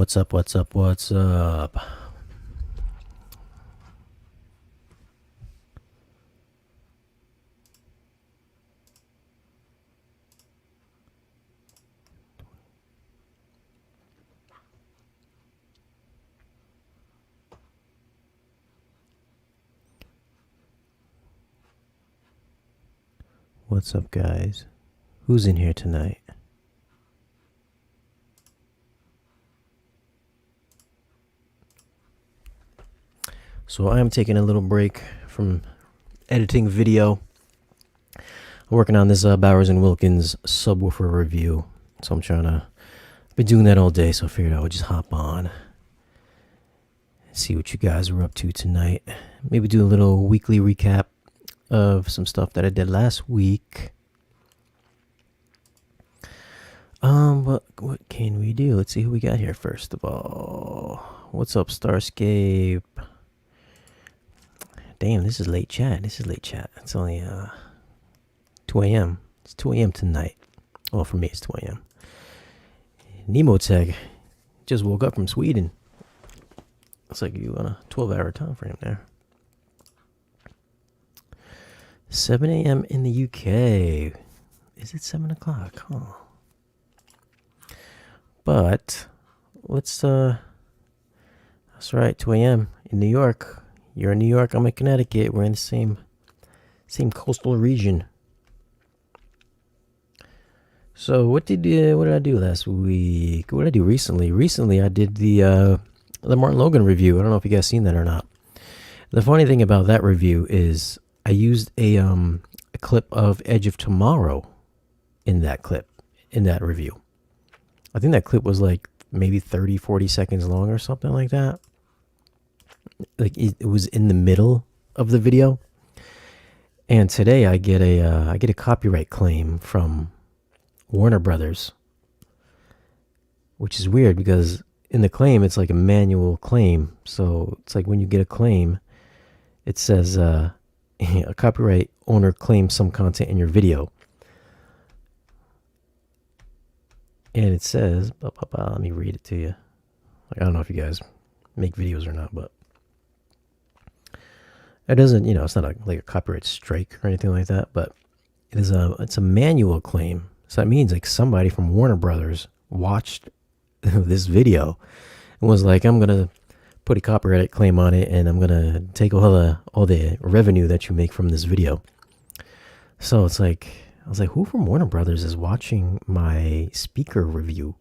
What's up, what's up, what's up? What's up, guys? Who's in here tonight? So I'm taking a little break from editing video. I'm working on this Bowers & Wilkins subwoofer review. So I've been doing that all day, so I figured I would just hop on and see what you guys were up to tonight. Maybe do a little weekly recap of some stuff that I did last week. What can we do? Let's see who we got here first of all. What's up, Starscape? Damn, this is late chat. It's only 2 a.m. It's 2 a.m. tonight. Well, for me, it's 2 a.m. Nemotech just woke up from Sweden. Looks like you on a 12-hour time frame there. 7 a.m. in the UK. Is it 7 o'clock? Huh. But let's that's right, 2 a.m. in New York. You're in New York, I'm in Connecticut. We're in the same coastal region. So what did I do last week? What did I do recently? Recently I did the Martin Logan review. I don't know if you guys seen that or not. The funny thing about that review is I used a clip of Edge of Tomorrow in that review. I think that clip was like maybe 30-40 seconds long or something like that. Like it was in the middle of the video. And today I get a copyright claim from Warner Brothers, which is weird because in the claim it's like a manual claim. So it's like when you get a claim, it says a copyright owner claims some content in your video. And it says, let me read it to you. Like, I don't know if you guys make videos or not, but it doesn't, it's not like a copyright strike or anything like that, but it's a manual claim. So that means like somebody from Warner Brothers watched this video and was like, I'm going to put a copyright claim on it and I'm going to take all the revenue that you make from this video. So it's like, I was like, who from Warner Brothers is watching my speaker review?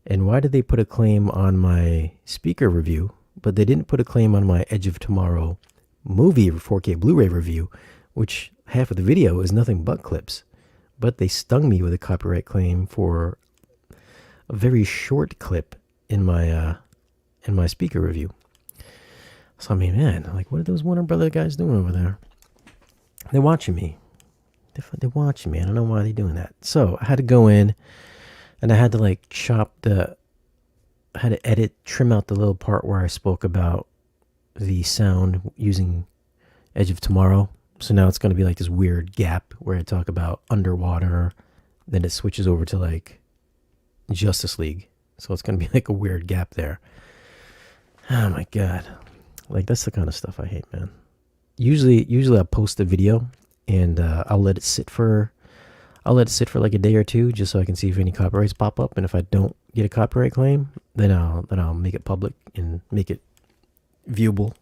And why did they put a claim on my speaker review, but they didn't put a claim on my Edge of Tomorrow movie 4K Blu-ray review, which half of the video is nothing but clips? But they stung me with a copyright claim for a very short clip in my speaker review. So I mean, man, like, what are those Warner Brother guys doing over there? They're watching me. They're watching me. I don't know why they're doing that. So I had to go in and I had to like trim out the little part where I spoke about the sound using Edge of Tomorrow. So now it's going to be like this weird gap where I talk about Underwater, then it switches over to like Justice League. So it's going to be like a weird gap there. Oh my God. Like, that's the kind of stuff I hate, man. Usually I post a video and I'll let it sit for like a day or two just so I can see if any copyrights pop up. And if I don't get a copyright claim, then I'll make it public and make it viewable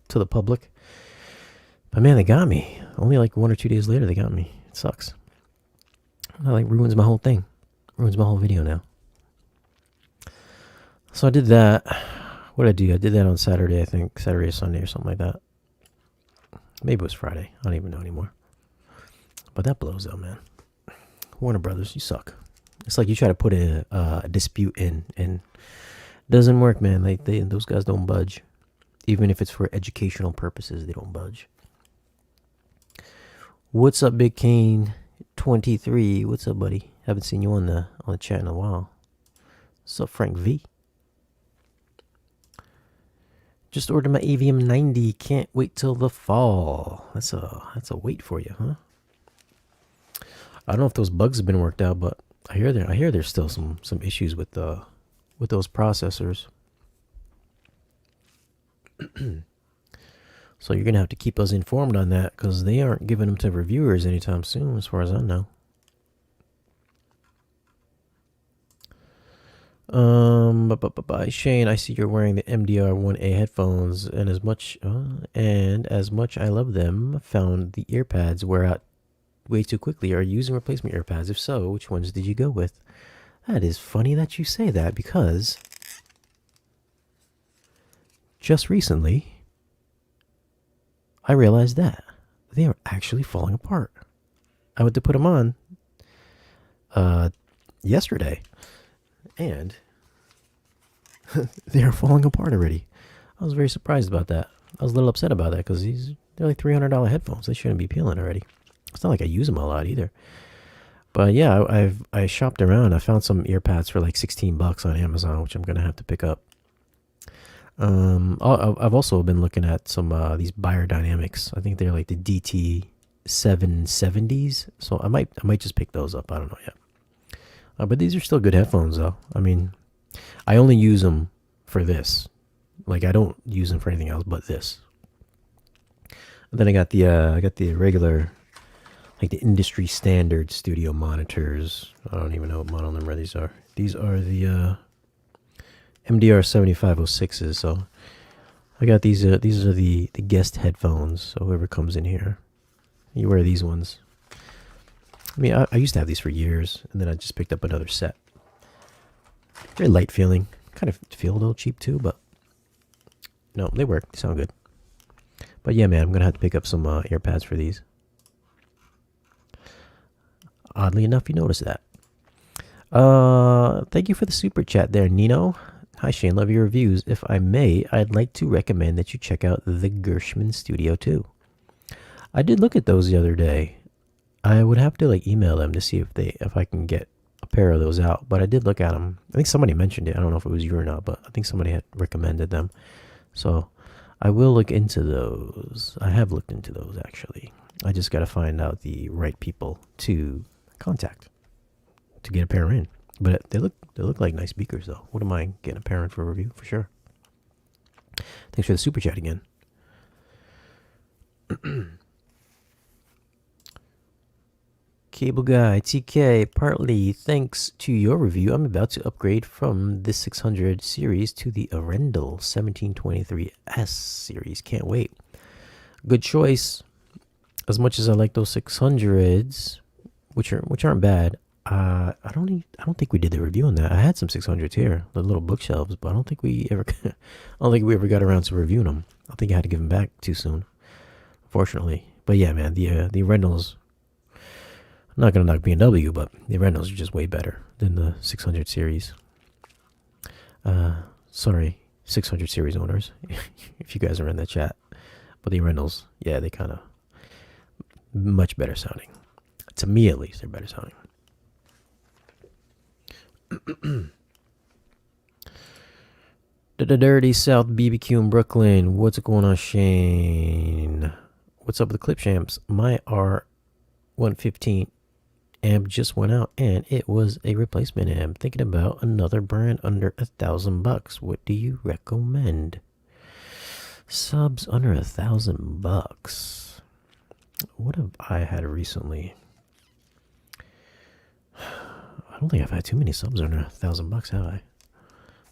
to the public. But man, they got me. Only like 1 or 2 days later, they got me. It sucks. That like ruins my whole thing. Ruins my whole video now. So I did that. What did I do? I did that on Saturday, I think. Saturday or Sunday or something like that. Maybe it was Friday. I don't even know anymore. But that blows though, man. Warner Brothers, you suck. It's like you try to put a dispute in and it doesn't work, man. Like those guys don't budge. Even if it's for educational purposes, they don't budge. What's up, Big Kane 23? What's up, buddy? Haven't seen you on the chat in a while. What's up, Frank V? Just ordered my AVM 90. Can't wait till the fall. That's a wait for you, huh? I don't know if those bugs have been worked out, but I hear there's still some issues with with those processors. So you're going to have to keep us informed on that, because they aren't giving them to reviewers anytime soon, as far as I know. Shane, I see you're wearing the MDR1A headphones, and as much I love them, found the earpads wear out way too quickly. Are you using replacement earpads? If so, which ones did you go with? That is funny that you say that, because just recently I realized that they are actually falling apart. I went to put them on yesterday, and they are falling apart already. I was very surprised about that. I was a little upset about that, because they're like $300 headphones. They shouldn't be peeling already. It's not like I use them a lot either. But yeah, I shopped around. I found some earpads for like $16 on Amazon, which I'm gonna have to pick up. I've also been looking at some these Beyerdynamics. I think they're like the DT 770s. So I might just pick those up. I don't know yet. But these are still good headphones, though. I mean, I only use them for this. Like, I don't use them for anything else but this. And then I got the regular, like the industry standard studio monitors. I don't even know what model number these are. These are the MDR 7506s. So I got these. These are the guest headphones. So whoever comes in here, you wear these ones. I mean, I used to have these for years, and then I just picked up another set. Very light feeling. Kind of feel a little cheap too, but no, they work. They sound good. But yeah, man, I'm gonna have to pick up some earpads for these. Oddly enough, you noticed that. Thank you for the super chat there, Nino. Hi Shane, love your reviews. If I may, I'd like to recommend that you check out the Gershman Studio 2. I did look at those the other day. I would have to like email them to see if I can get a pair of those out. But I did look at them. I think somebody mentioned it. I don't know if it was you or not, but I think somebody had recommended them. So I will look into those. I have looked into those actually. I just got to find out the right people to contact to get a pair in. But they look like nice speakers though. Wouldn't mind getting a pair in for a review for sure. Thanks for the super chat again. Cable Guy, TK, partly thanks to your review, I'm about to upgrade from the 600 series to the Arendal 1723S series. Can't wait. Good choice. As much as I like those 600s, which aren't bad, I don't think we did the review on that. I had some 600s here, the little bookshelves, but I don't think we ever got around to reviewing them. I think I had to give them back too soon, unfortunately. But yeah, man, the Arendals. I'm not going to knock B&W, but the Arendals are just way better than the 600 series. Sorry, 600 series owners, if you guys are in the chat. But the Arendals, yeah, they kind of much better sounding. To me, at least, they're better sounding. The Dirty South BBQ in Brooklyn. What's going on, Shane? What's up with the clip champs? My R115 amp just went out, and it was a replacement amp. Thinking about another brand under $1,000. What do you recommend? Subs under $1,000. What have I had recently? I don't think I've had too many subs under $1,000, have I?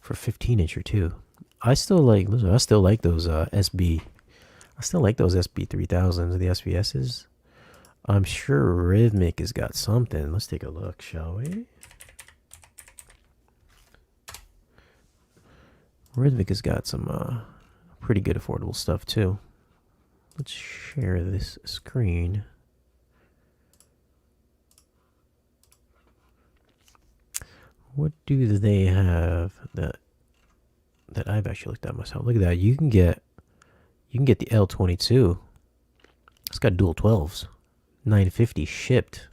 For 15-inch or two. I still like those SB. I still like those SB 3000s, the SVSs. I'm sure Rhythmic has got something. Let's take a look, shall we? Rhythmic has got some pretty good affordable stuff too. Let's share this screen. What do they have that I've actually looked at myself? Look at that. You can get the L22. It's got dual 12s. $950 shipped.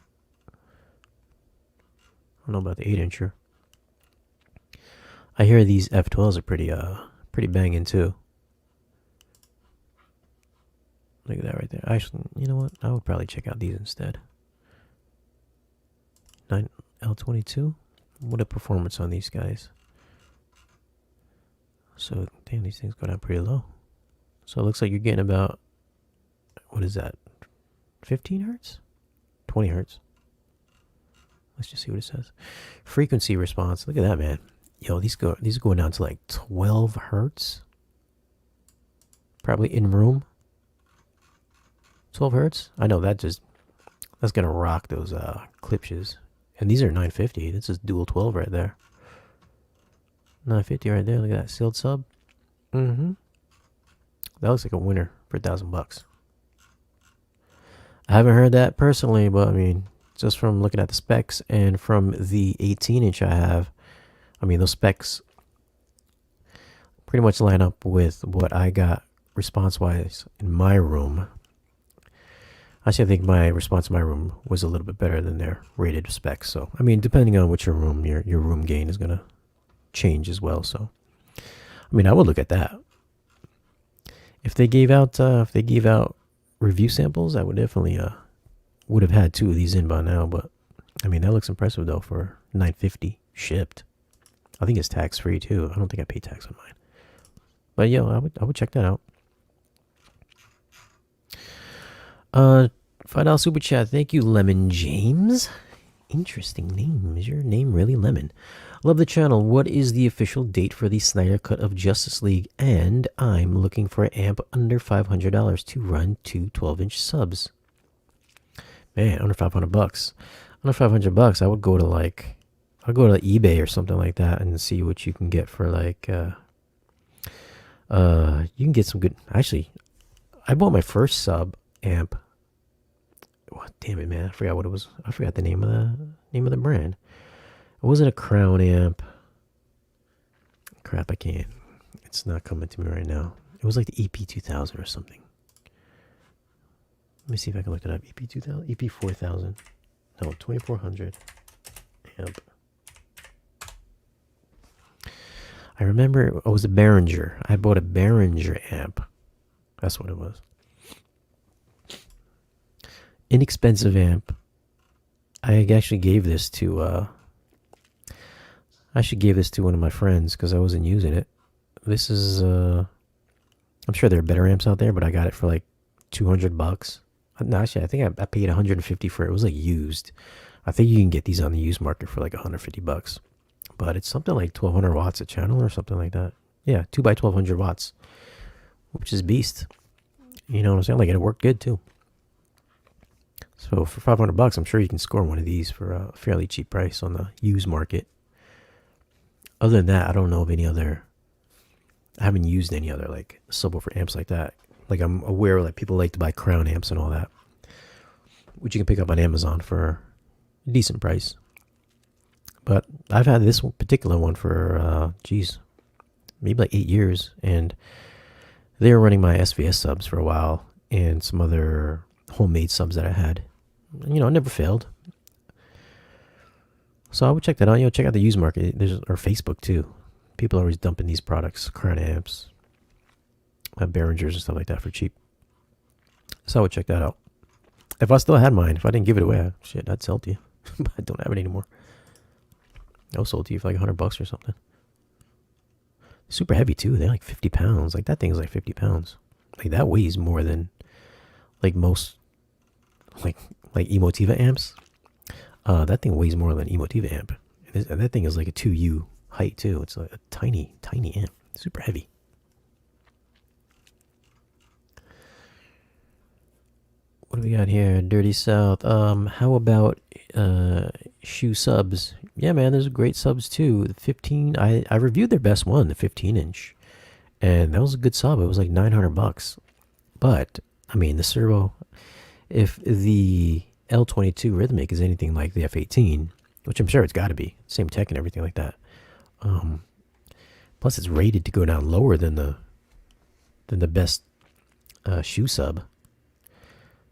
I don't know about the 8-incher. I hear these F12s are pretty banging too. Look at that right there. Actually, you know what? I would probably check out these instead. L22. What a performance on these guys. So, damn, these things go down pretty low. So it looks like you're getting about, what is that, 15 hertz? 20 hertz. Let's just see what it says. Frequency response. Look at that, man. Yo, these are going down to like 12 hertz. Probably in room. 12 hertz? I know that's gonna rock those clipshes. And these are 950. This is dual 12 right there. 950 right there. Look at that sealed sub. Mm-hmm. That looks like a winner for $1,000. I haven't heard that personally, but I mean, just from looking at the specs and from the 18-inch I have, I mean, those specs pretty much line up with what I got response-wise in my room. Actually, I think my response in my room was a little bit better than their rated specs. So, I mean, depending on what your room gain is going to change as well. So, I mean, I would look at that. If they gave out review samples, I would definitely would have had 2 of these in by now. But I mean, that looks impressive though for $950 shipped. I think it's tax free too. I don't think I pay tax on mine. But yo, I would check that out. $5 super chat. Thank you, Lemon James. Interesting name. Is your name really Lemon? Love the channel. What is the official date for the Snyder Cut of Justice League? And I'm looking for an amp under $500 to run 2 12-inch subs. Man, under $500. Under $500, I would go to eBay or something like that and see what you can get for like you can get some good. Actually, I bought my first sub amp. What? Damn it, man! I forgot what it was. I forgot the name of the brand. It wasn't a Crown amp. Crap, I can't. It's not coming to me right now. It was like the EP2000 or something. Let me see if I can look it up. EP2000, EP4000. No, 2400 amp. I remember it was a Behringer. I bought a Behringer amp. That's what it was. Inexpensive amp. I actually gave this to one of my friends because I wasn't using it. This is I'm sure there are better amps out there, but I got it for like $200. No, actually, I think I paid $150 for it. It was like used. I think you can get these on the used market for like $150. But it's something like 1200 watts a channel or something like that. Yeah, 2 by 1200 watts, which is beast. You know what I'm saying? Like, it worked good too. So for $500, I'm sure you can score one of these for a fairly cheap price on the used market. Other than that, I don't know of any other. I haven't used any other like subwoofer amps like that. Like, I'm aware like people like to buy Crown amps and all that, which you can pick up on Amazon for a decent price. But I've had this particular one for maybe like 8 years, and they were running my SVS subs for a while and some other homemade subs that I had. You know, it never failed. So I would check that out. You know, check out the used market. Or Facebook too. People are always dumping these products, Crown amps, Behringers and stuff like that for cheap. So I would check that out. If I still had mine, if I didn't give it away, shit, I'd sell it to you. But I don't have it anymore. I'll sell it to you for like $100 or something. Super heavy too. They're like 50 pounds. Like, that thing is like 50 pounds. Like, that weighs more than like most like Emotiva amps. That thing weighs more than Emotiva amp. And that thing is like a 2U height too. It's like a tiny amp. Super heavy. What do we got here? Dirty South. How about shoe subs? Yeah, man, there's great subs too. The 15. I reviewed their best one, the 15-inch, and that was a good sub. It was like $900. But I mean, the servo. If the L22 Rhythmic is anything like the F18, which I'm sure it's got to be, same tech and everything like that. Plus, it's rated to go down lower than the best shoe sub.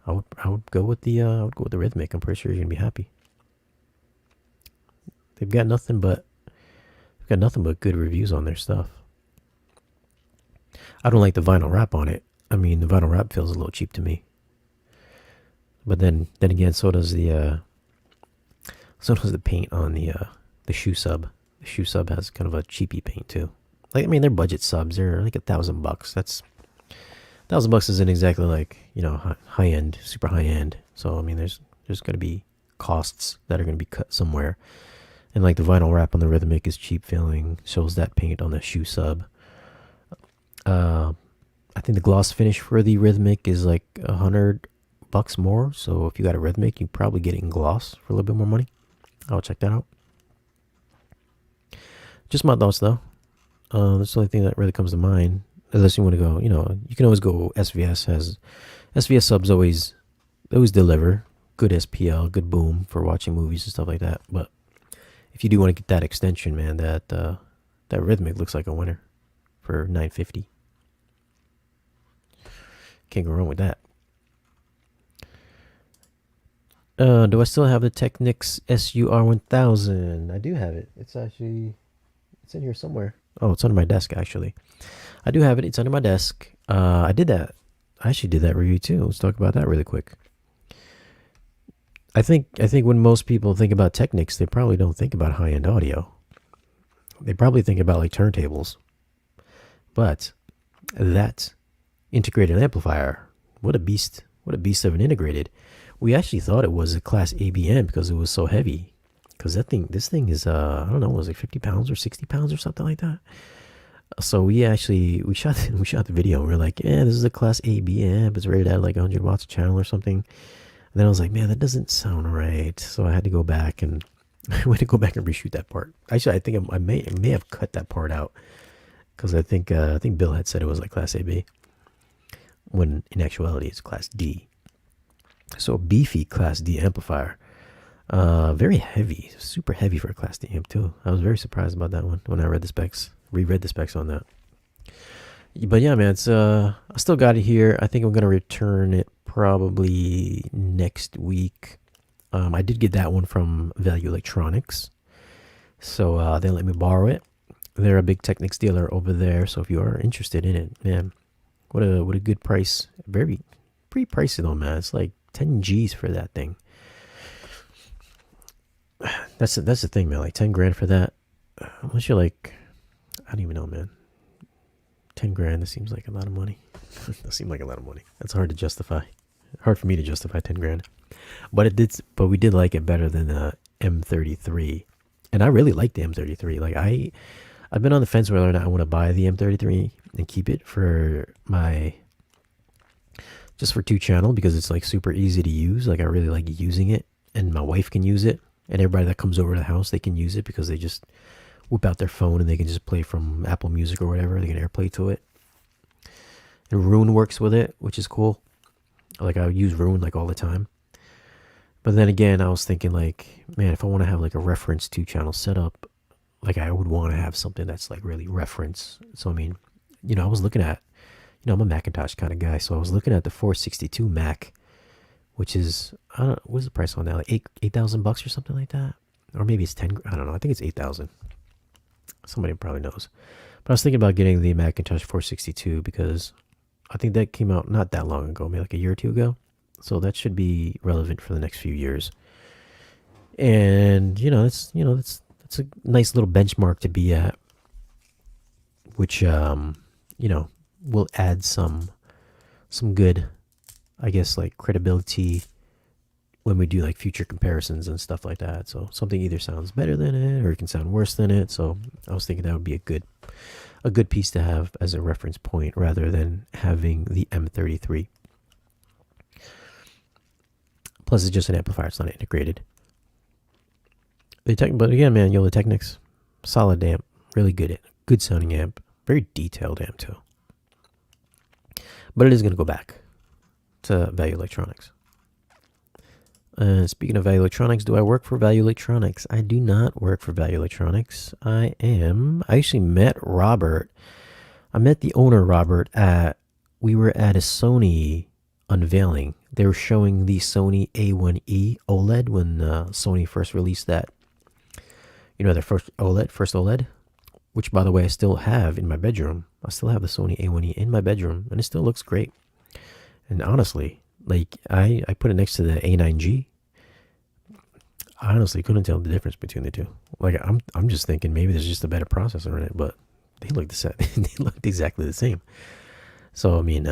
I would go with the Rhythmic. I'm pretty sure you're gonna be happy. They've got nothing but good reviews on their stuff. I don't like the vinyl wrap on it. I mean, the vinyl wrap feels a little cheap to me. But then again, so does the paint on the shoe sub. The shoe sub has kind of a cheapy paint too. like, I mean, they're budget subs. They're like $1,000. That's $1,000 isn't exactly like, you know, high end, super high end. So I mean, there's going to be costs that are going to be cut somewhere. And like the vinyl wrap on the Rhythmic is cheap feeling, shows that paint on the shoe sub. I think the gloss finish for the Rhythmic is like $100 more. So if you got a Rhythmic, you're probably getting gloss for a little bit more money. I'll check that out. Just my thoughts though. That's the only thing that really comes to mind. Unless you want to go, you know, you can always go SVS. SVS subs always deliver good SPL, good boom for watching movies and stuff like that. But if you do want to get that extension, man, that Rhythmic looks like a winner for $950. Can't go wrong with that. Do I still have the Technics SUR1000? I do have it. It's in here somewhere. Oh, it's under my desk actually. I do have it. It's under my desk. I did that. I actually did that review too. Let's talk about that really quick. I think when most people think about Technics, they probably don't think about high-end audio. They probably think about like turntables. But that integrated amplifier, what a beast of an integrated. We actually thought it was a Class ABM because it was so heavy. Because this thing is I don't know, was it 50 pounds or 60 pounds or something like that? So we shot the video. And we're like, yeah, this is a Class AB amp. It's rated at like 100 watts a channel or something. And then I was like, man, that doesn't sound right. So I had to go back and reshoot that part. Actually, I think I may have cut that part out because I think Bill had said it was like Class AB, when in actuality it's Class D. So a beefy Class D amplifier. Very heavy, super heavy for a Class D amp too. I was very surprised about that one when I reread the specs on that. But yeah, man, it's I still got it here. I think I'm gonna return it probably next week. I did get that one from Value Electronics, so they let me borrow it. They're a big Technics dealer over there, so if you are interested in it, man, what a good price. Pretty pricey though, man. It's like 10 G's for that thing. That's the thing, man. Like 10 grand for that. Unless you're like, I don't even know, man. 10 grand, that seems like a lot of money. That seems like a lot of money. That's hard to justify. Hard for me to justify 10 grand. But we did like it better than the M33. And I really like the M33. Like I've been on the fence whether or not I want to buy the M33 and keep it for just for 2-channel because it's like super easy to use. Like I really like using it, and my wife can use it, and everybody that comes over to the house, they can use it because they just whip out their phone and they can just play from Apple Music or whatever. They can AirPlay to it. And Roon works with it, which is cool. Like I use Roon like all the time. But then again, I was thinking like, man, if I want to have like a reference 2-channel setup, like I would want to have something that's like really reference. So I mean, you know, I was looking at, you know, I'm a Macintosh kind of guy, so I was looking at the 462 Mac, which is, I don't know, what's the price on that? Like $8,000 or something like that? Or maybe it's 10, I don't know. I think it's 8,000. Somebody probably knows. But I was thinking about getting the Macintosh 462 because I think that came out not that long ago, maybe like a year or two ago. So that should be relevant for the next few years. And, that's a nice little benchmark to be at, which, will add some good, I guess, like credibility when we do like future comparisons and stuff like that. So something either sounds better than it or it can sound worse than it. So I was thinking that would be a good piece to have as a reference point rather than having the M33. Plus, it's just an amplifier; it's not integrated. But again, man, the Technics, solid amp, really good sounding amp, very detailed amp too. But it is going to go back to Value Electronics. Speaking of Value Electronics, do I work for Value Electronics? I do not work for Value Electronics. I actually met Robert. I met the owner, Robert, we were at a Sony unveiling. They were showing the Sony A1E OLED when Sony first released that. Their first OLED, which, by the way, I still have in my bedroom. I still have the Sony A1E in my bedroom, and it still looks great. And honestly, like I put it next to the A9G. I honestly couldn't tell the difference between the two. Like I'm just thinking maybe there's just a better processor in it, but they looked the same. They looked exactly the same. So I mean,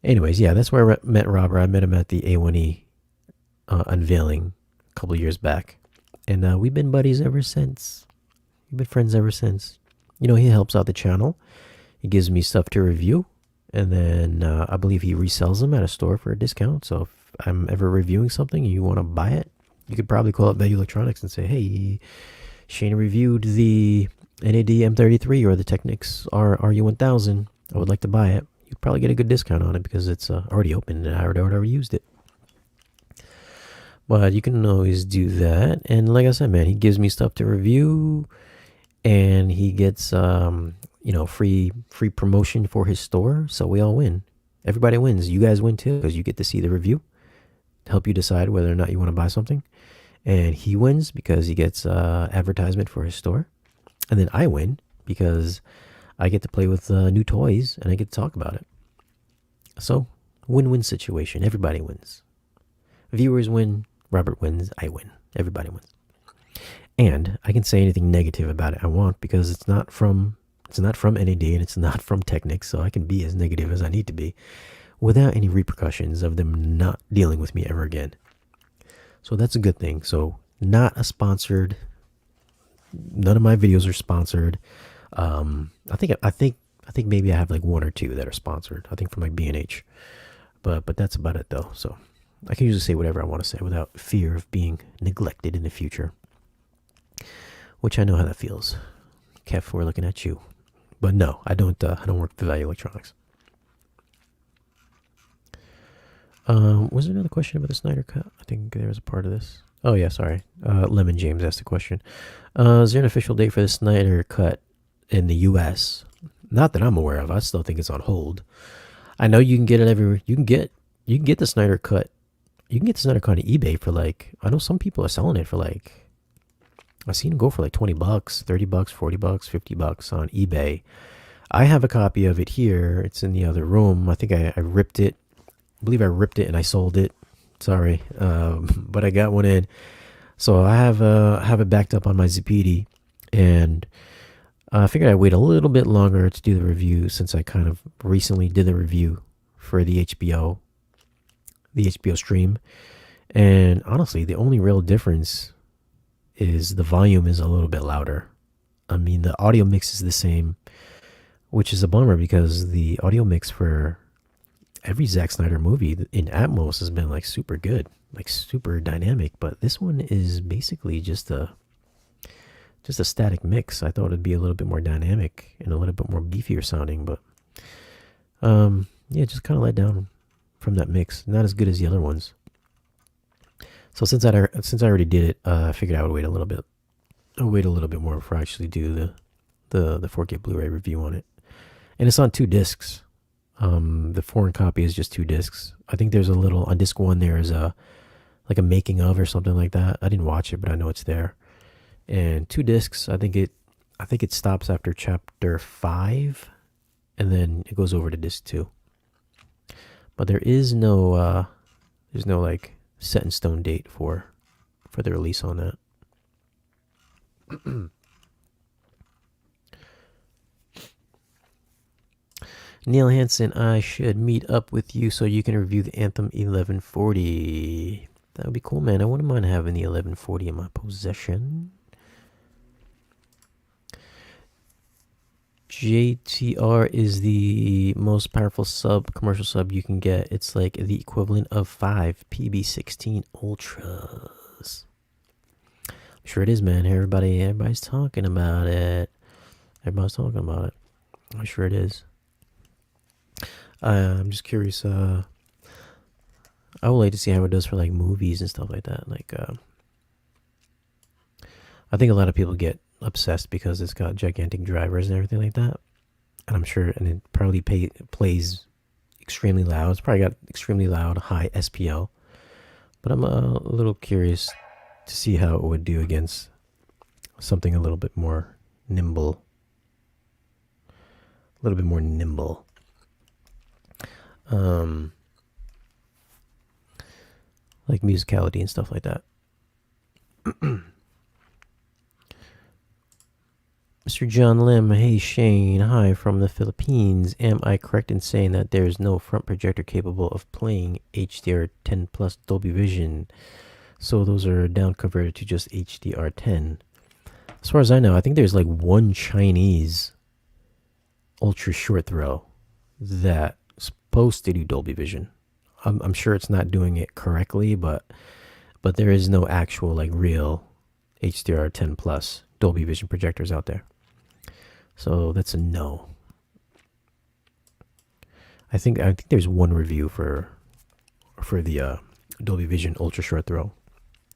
anyways, yeah, that's where I met Robert. I met him at the A1E unveiling a couple of years back, and we've been buddies ever since. We've been friends ever since. You know, he helps out the channel. He gives me stuff to review, and then I believe he resells them at a store for a discount. So if I'm ever reviewing something and you want to buy it, you could probably call up Value Electronics and say, hey, Shane reviewed the NAD M33 or the Technics RU1000. I would like to buy it. You'd probably get a good discount on it because it's already open and I already used it. But you can always do that. And like I said, man, he gives me stuff to review, and he gets free promotion for his store. So we all win. Everybody wins. You guys win too, because you get to see the review, help you decide whether or not you want to buy something. And he wins because he gets advertisement for his store. And then I win because I get to play with new toys and I get to talk about it. So, win-win situation. Everybody wins. Viewers win, Robert wins, I win. Everybody wins. And I can say anything negative about it I want because it's not from NAD and it's not from Technics, so I can be as negative as I need to be without any repercussions of them not dealing with me ever again. So that's a good thing. So not a sponsored. None of my videos are sponsored. I think maybe I have like one or two that are sponsored. I think from like B&H, but that's about it though. So I can usually say whatever I want to say without fear of being neglected in the future, which I know how that feels. Kev, we're looking at you, but no, I don't work for Value Electronics. Was there another question about the Snyder Cut? I think there was a part of this. Oh yeah, sorry. Lemon James asked a question. Is there an official date for the Snyder Cut in the U.S.? Not that I'm aware of. I still think it's on hold. I know you can get it everywhere. You can get the Snyder Cut. You can get the Snyder Cut on eBay for like. I know some people are selling it for like. I've seen them go for like $20, $30, $40, $50 on eBay. I have a copy of it here. It's in the other room. I think I ripped it. I believe I ripped it and I sold it. Sorry, but I got one in. So I have it backed up on my Zappity, and I figured I'd wait a little bit longer to do the review since I kind of recently did the review for the HBO stream. And honestly, the only real difference is the volume is a little bit louder. I mean, the audio mix is the same, which is a bummer because the audio mix for every Zack Snyder movie in Atmos has been like super good, like super dynamic, but this one is basically just a static mix. I thought it'd be a little bit more dynamic and a little bit more beefier sounding, but yeah, just kind of let down from that mix. Not as good as the other ones. So since I already did it, I figured I would wait a little bit. I'll wait a little bit more before I actually do the 4K Blu-ray review on it. And it's on 2 discs. The foreign copy is just 2 discs. I think there's a little on disc 1. There's a making of or something like that. I didn't watch it, but I know it's there. And 2 discs. I think it stops after chapter 5, and then it goes over to disc 2. But there is no there's no like set in stone date for the release on that. Neil Hansen, I should meet up with you so you can review the Anthem 1140. That would be cool, man. I wouldn't mind having the 1140 in my possession. JTR is the most powerful commercial sub you can get. It's like the equivalent of 5 PB16 Ultras. I'm sure it is, man. Everybody's talking about it. I'm sure it is. I'm just curious. I would like to see how it does for like movies and stuff like that. Like, I think a lot of people get obsessed because it's got gigantic drivers and everything like that. And I'm sure, and it probably plays extremely loud. It's probably got extremely loud, high SPL. But I'm a little curious to see how it would do against something a little bit more nimble. Like musicality and stuff like that. Mr. John Lim, hey Shane, hi from the Philippines. Am I correct in saying that there is no front projector capable of playing HDR10 plus Dolby Vision? So those are down converted to just HDR10. As far as I know, I think there's like one Chinese ultra short throw that's supposed to do Dolby Vision. I'm sure it's not doing it correctly, but there is no actual like real HDR10 plus Dolby Vision projectors out there. So that's a no. I think there's one review for the Dolby Vision ultra short throw.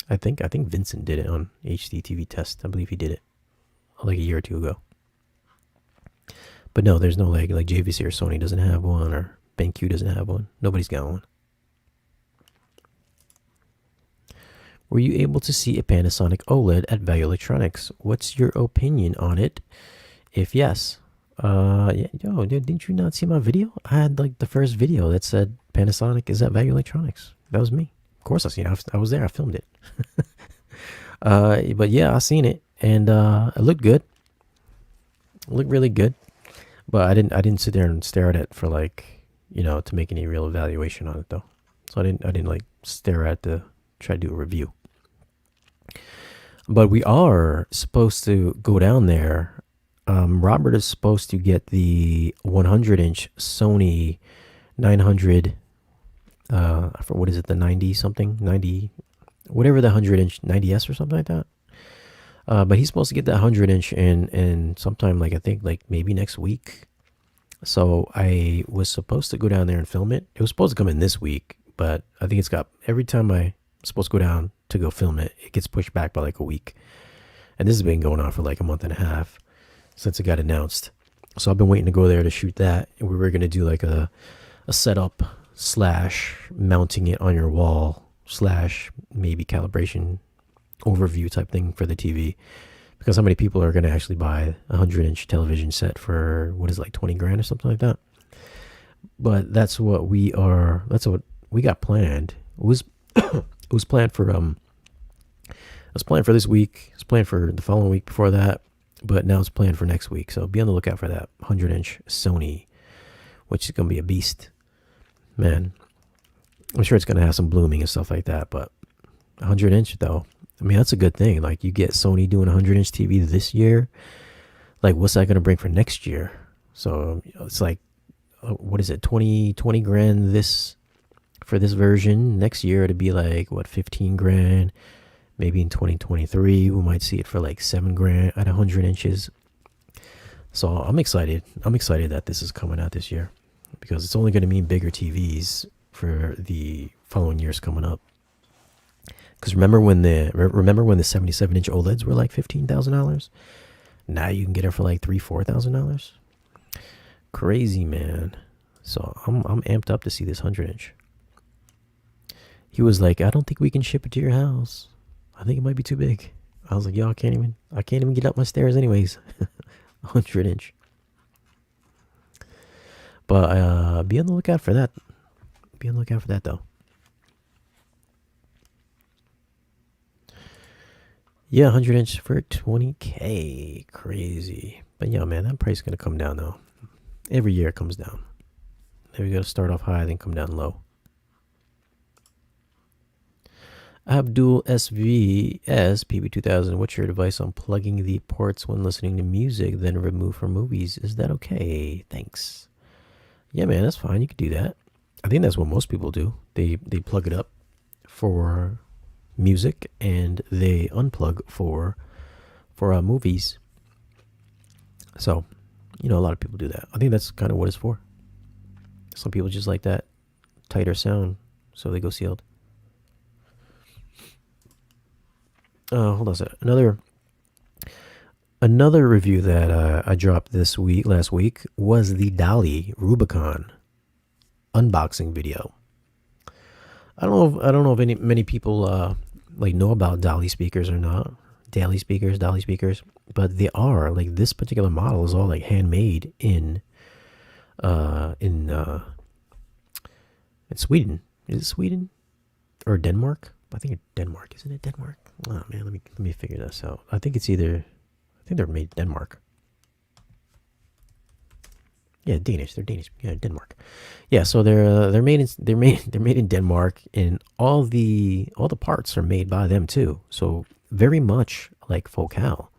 I think Vincent did it on HD TV Test. I believe he did it like a year or two ago. But no, there's no like JVC or Sony doesn't have one, or BenQ doesn't have one. Nobody's got one. Were you able to see a Panasonic OLED at Value Electronics? What's your opinion on it? If yes, yeah, yo, dude, didn't you not see my video? I had like the first video that said Panasonic is at Value Electronics. That was me. Of course I seen it. I was there. I filmed it. But yeah, I seen it, and it looked good. It looked really good. But I didn't sit there and stare at it for like, to make any real evaluation on it though. So I didn't like stare at try to do a review. But we are supposed to go down there. Robert is supposed to get the 100-inch Sony 900. What is it? The 90 something, 90, whatever the 100-inch 90s or something like that. But he's supposed to get that 100-inch in sometime, like I think like maybe next week. So I was supposed to go down there and film it. It was supposed to come in this week, but I think every time I'm supposed to go down to go film it, it gets pushed back by like a week. And this has been going on for like a month and a half since it got announced. So I've been waiting to go there to shoot that. And we were going to do like a setup / mounting it on your wall / maybe calibration overview type thing for the TV, because how many people are going to actually buy a 100-inch television set for what is it, like 20 grand or something like that? But that's what we got planned. It was planned for this week. It's planned for the following week before that, but now it's planned for next week. So be on the lookout for that 100-inch Sony, which is going to be a beast. Man, I'm sure it's going to have some blooming and stuff like that, but 100-inch though, I mean, that's a good thing. Like, you get Sony doing a 100-inch TV this year. Like, what's that going to bring for next year? So it's like, what is it, 20 grand for this version. Next year it'd be like, what, 15 grand. Maybe in 2023 we might see it for like 7 grand at 100 inches. So I'm excited. I'm excited that this is coming out this year, because it's only going to mean bigger TVs for the following years coming up. Because remember when the 77-inch OLEDs were like $15,000? Now you can get it for like $3,000-$4,000. Crazy, man. So I'm amped up to see this 100-inch. He was like, I don't think we can ship it to your house. I think it might be too big. I was like, yo, I can't even get up my stairs anyways. 100-inch. But be on the lookout for that. Be on the lookout for that though. Yeah, 100-inch for $20K. Crazy. But yeah, man, that price is going to come down though. Every year it comes down. There we go. Start off high, then come down low. Abdul SVS PB2000. What's your advice on plugging the ports when listening to music, then remove from movies? Is that okay? Thanks. Yeah, man, that's fine. You can do that. I think that's what most people do. They plug it up for music and they unplug for movies. So, a lot of people do that. I think that's kind of what it's for. Some people just like that tighter sound, so they go sealed. Hold on a second. Another review that I dropped last week was the Dolly Rubicon unboxing video. I don't know if many people know about Dolly speakers or not. Dolly speakers, but they are like, this particular model is all like handmade in Sweden. Is it Sweden or Denmark? I think it's Denmark. Isn't it Denmark? Oh man, let me figure this out. I think they're made in Denmark. Yeah, Danish. They're Danish. Yeah, Denmark. Yeah, so they're made in Denmark, and all the parts are made by them too. So very much like Focal.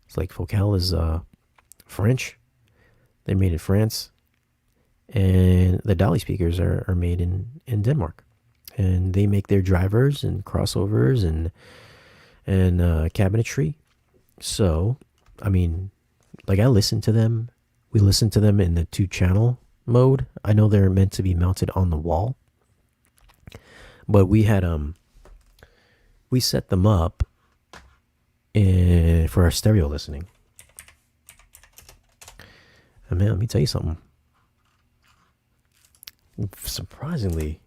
It's like Focal is French. They're made in France, and the Dolly speakers are made in Denmark, and they make their drivers and crossovers and cabinetry. So, I mean, like I listen to them. We listen to them in the 2 channel mode. I know they're meant to be mounted on the wall, but we set them up for our stereo listening. And man, let me tell you something. Surprisingly,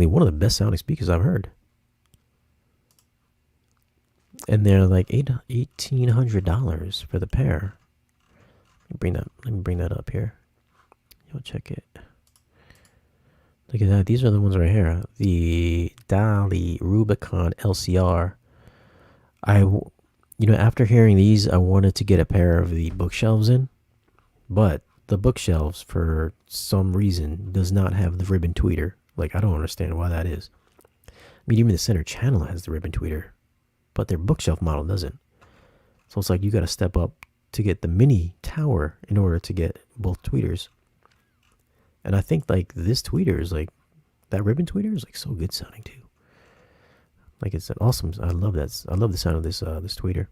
one of the best sounding speakers I've heard. And they're like $1,800 for the pair. Let me bring that up here. You'll check it. Look at that. These are the ones right here. The Dolly Rubicon LCR. After hearing these, I wanted to get a pair of the bookshelves in, but the bookshelves, for some reason, does not have the ribbon tweeter. Like, I don't understand why that is. I mean, even the center channel has the ribbon tweeter, but their bookshelf model doesn't. So it's like you got to step up to get the mini tower in order to get both tweeters. And I think like this tweeter is like, that ribbon tweeter is like so good sounding too. Like it's an awesome. I love that. I love the sound of this this tweeter,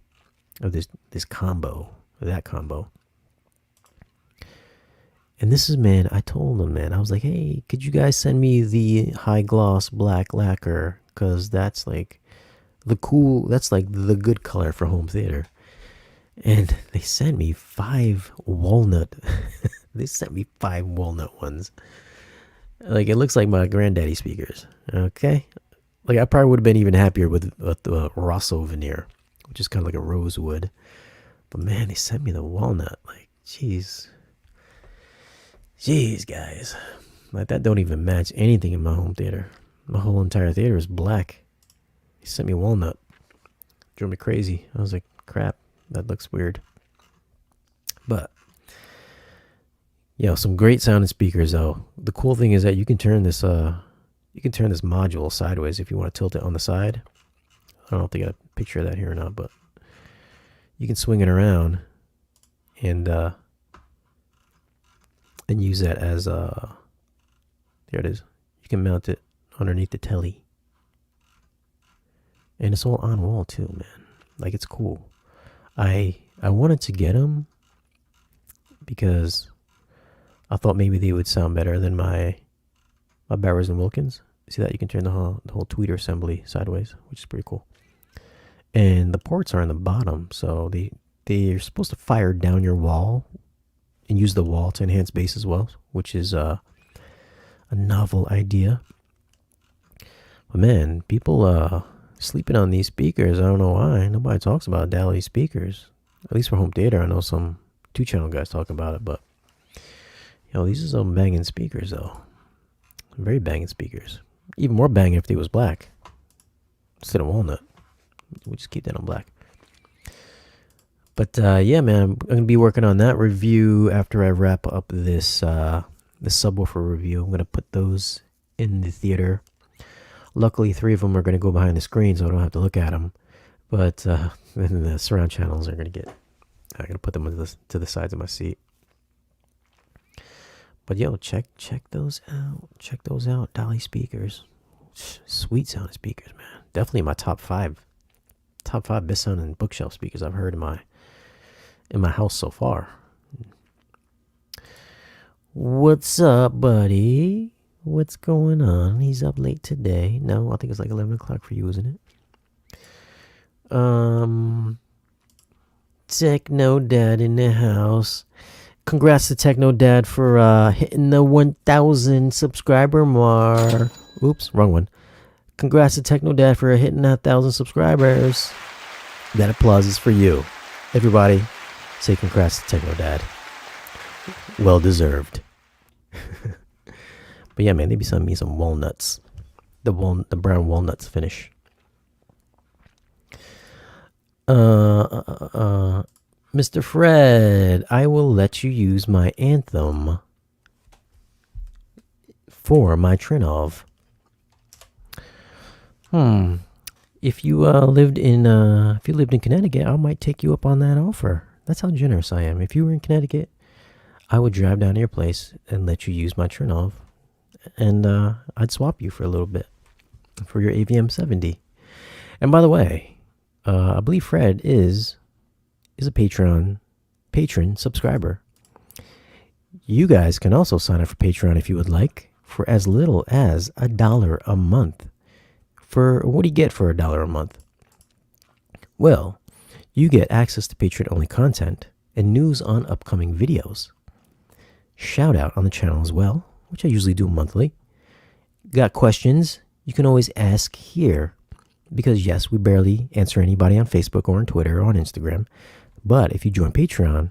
of this combo, that combo. And this is, man, I told them, man, I was like, hey, could you guys send me the high gloss black lacquer? Because that's like that's like the good color for home theater. And they sent me 5 walnut. They sent me 5 walnut ones. Like, it looks like my granddaddy speakers. Okay? Like, I probably would have been even happier with the Rosso veneer, which is kind of like a rosewood. But man, they sent me the walnut. Like, jeez. Jeez, guys. Like, that don't even match anything in my home theater. My whole entire theater is black. They sent me walnut. Drove me crazy. I was like, crap, that looks weird. But, some great sounding speakers, though. The cool thing is that you can turn this module sideways if you want to tilt it on the side. I don't know if they got a picture of that here or not, but you can swing it around and use that as there it is. You can mount it underneath the telly, and it's all on wall too, man. Like, it's cool. I wanted to get them because I thought maybe they would sound better than my Bowers and Wilkins. See that? You can turn the whole tweeter assembly sideways, which is pretty cool. And the ports are on the bottom, so they're supposed to fire down your wall and use the wall to enhance bass as well, which is a novel idea. But man, people sleeping on these speakers. I don't know why. Nobody talks about Dolly speakers. At least for home theater, I know some 2-channel guys talk about it, but these are some banging speakers, though. Very banging speakers. Even more banging if they was black instead of walnut. We'll just keep that on black. But yeah, man, I'm gonna be working on that review after I wrap up this subwoofer review. I'm gonna put those in the theater. Luckily, 3 of them are gonna go behind the screen, so I don't have to look at them. But then the surround channels are gonna I'm gonna put them to the sides of my seat. But check those out. Check those out. Dolly speakers. Sweet sounding speakers, man. Definitely my top 5 best sounding bookshelf speakers I've heard in my house so far. What's up, buddy? What's going on? He's up late today. No, I think it's like 11 o'clock for you, isn't it? Techno Dad in the house. Congrats to Techno Dad for hitting the 1,000 subscriber mark. Oops, wrong one. Congrats to Techno Dad for hitting that 1,000 subscribers. That applause is for you. Everybody, say congrats to Techno Dad. Well deserved. But yeah, man, they be sending me some walnuts. The brown walnuts finish. Mr. Fred, I will let you use my Anthem for my Trinov. If you lived in Connecticut, I might take you up on that offer. That's how generous I am. If you were in Connecticut, I would drive down to your place and let you use my Trinov, and I'd swap you for a little bit for your AVM 70. And by the way, I believe Fred is a patron subscriber. You guys can also sign up for Patreon if you would like, for as little as $1 a month. For what do you get for $1 a month? Well, you get access to Patreon-only content and news on upcoming videos. Shout out on the channel as well, which I usually do monthly. Got questions? You can always ask here, because yes, we barely answer anybody on Facebook or on Twitter or on Instagram. But if you join Patreon,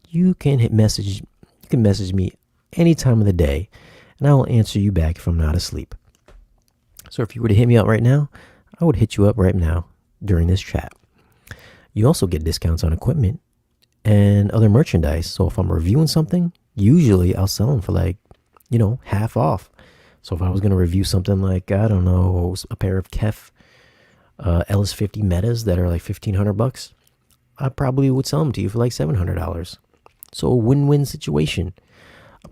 you can message me any time of the day, and I will answer you back if I'm not asleep. So if you were to hit me up right now, I would hit you up right now during this chat. You also get discounts on equipment and other merchandise. So if I'm reviewing something, usually I'll sell them for half off. So if I was going to review something like, I don't know, a pair of Kef LS50 Metas that are like $1,500, I probably would sell them to you for like $700. So a win-win situation.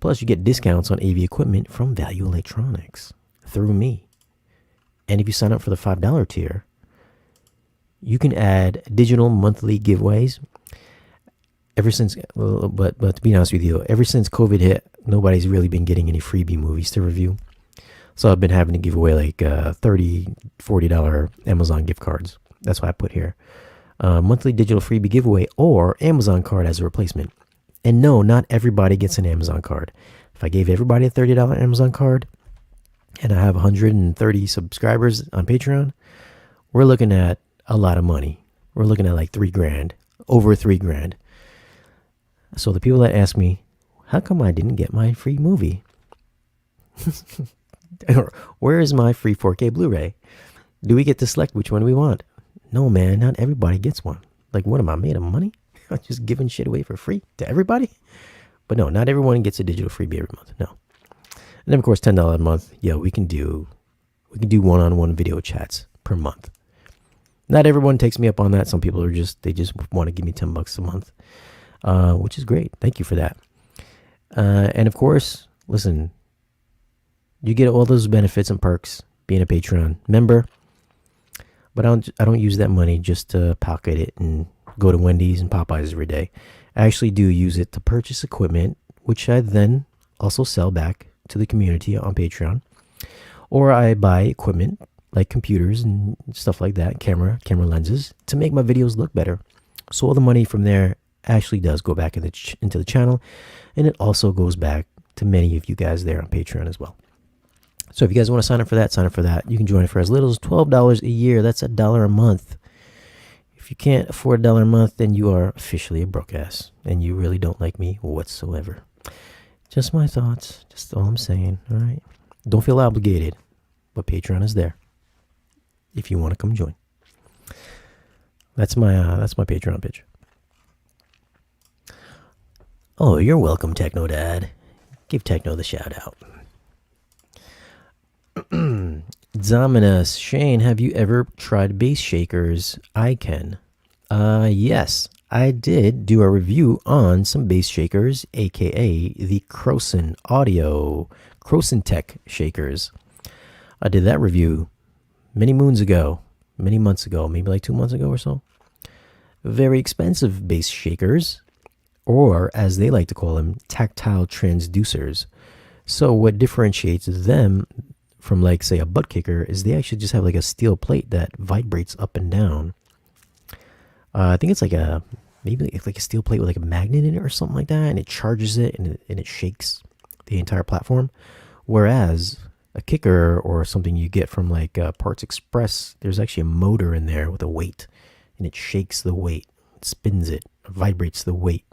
Plus you get discounts on AV equipment from Value Electronics through me. And if you sign up for the $5 tier, you can add digital monthly giveaways. But to be honest with you, ever since COVID hit, nobody's really been getting any freebie movies to review. So I've been having to give away like $30, $40 Amazon gift cards. That's why I put here. Monthly digital freebie giveaway or Amazon card as a replacement. And no, not everybody gets an Amazon card. If I gave everybody a $30 Amazon card, and I have 130 subscribers on Patreon, we're looking at a lot of money. We're looking at like $3,000, over $3,000. So the people that ask me, how come I didn't get my free movie? Where is my free 4K Blu-ray? Do we get to select which one we want? No, man, not everybody gets one. Like, what am I, made of money? I'm just giving shit away for free to everybody? But no, not everyone gets a digital freebie every month. No. And then, of course, $10 a month. Yeah, we can do one-on-one video chats per month. Not everyone takes me up on that. Some people they just want to give me $10 a month, which is great. Thank you for that. And of course, listen, you get all those benefits and perks being a Patreon member. But I don't use that money just to pocket it and go to Wendy's and Popeyes every day. I actually do use it to purchase equipment, which I then also sell back to the community on Patreon. Or I buy equipment like computers and stuff like that, camera lenses, to make my videos look better. So all the money from there actually does go back into the channel, and it also goes back to many of you guys there on Patreon as well. So if you guys want to sign up for that, you can join it for as little as $12 a year. That's $1 a month. If you can't afford $1 a month, then you are officially a broke ass, and you really don't like me whatsoever. Just my thoughts. Just all I'm saying. All right. Don't feel obligated, but Patreon is there if you want to come join. That's my Patreon pitch. Oh, you're welcome, Techno Dad. Give Techno the shout out. Dominus, Shane, have you ever tried bass shakers? I can. Yes, I did do a review on some bass shakers, aka the Croson Tech shakers. I did that review many months ago, maybe like 2 months ago or so. Very expensive bass shakers, or as they like to call them, tactile transducers. So what differentiates them from, like, say, a butt kicker is they actually just have like a steel plate that vibrates up and down. I think it's like maybe it's like a steel plate with like a magnet in it or something like that, and it charges it and it shakes the entire platform. Whereas a kicker or something you get from like Parts Express, there's actually a motor in there with a weight, and it shakes the weight, it spins it, vibrates the weight,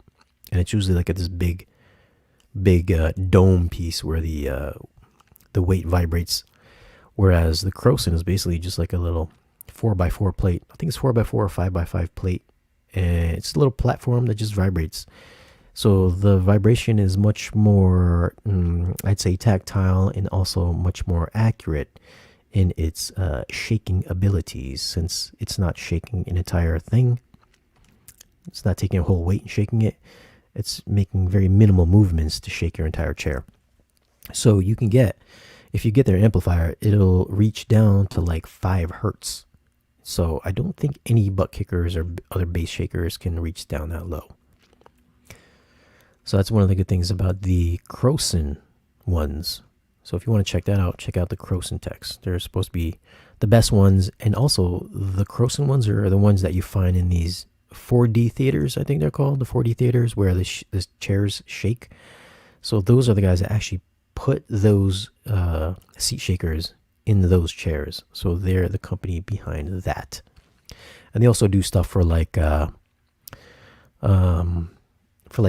and it's usually like at this big dome piece where the weight vibrates. Whereas the Croson is basically just like a little 4x4 plate. I think it's 4x4 or 5x5 plate and it's a little platform that just vibrates. So the vibration is much more, I'd say, tactile and also much more accurate in its shaking abilities, since it's not shaking an entire thing. It's not taking a whole weight and shaking it. It's making very minimal movements to shake your entire chair. So you can get, if you get their amplifier, it'll reach down to like 5 hertz. So I don't think any butt kickers or other bass shakers can reach down that low. So that's one of the good things about the Croson ones. So if you want to check that out, check out the Croson techs. They're supposed to be the best ones. And also the Croson ones are the ones that you find in these 4D theaters, I think they're called, the 4D theaters where the chairs shake. So those are the guys that actually put those seat shakers in those chairs. So they're the company behind that. And they also do stuff for like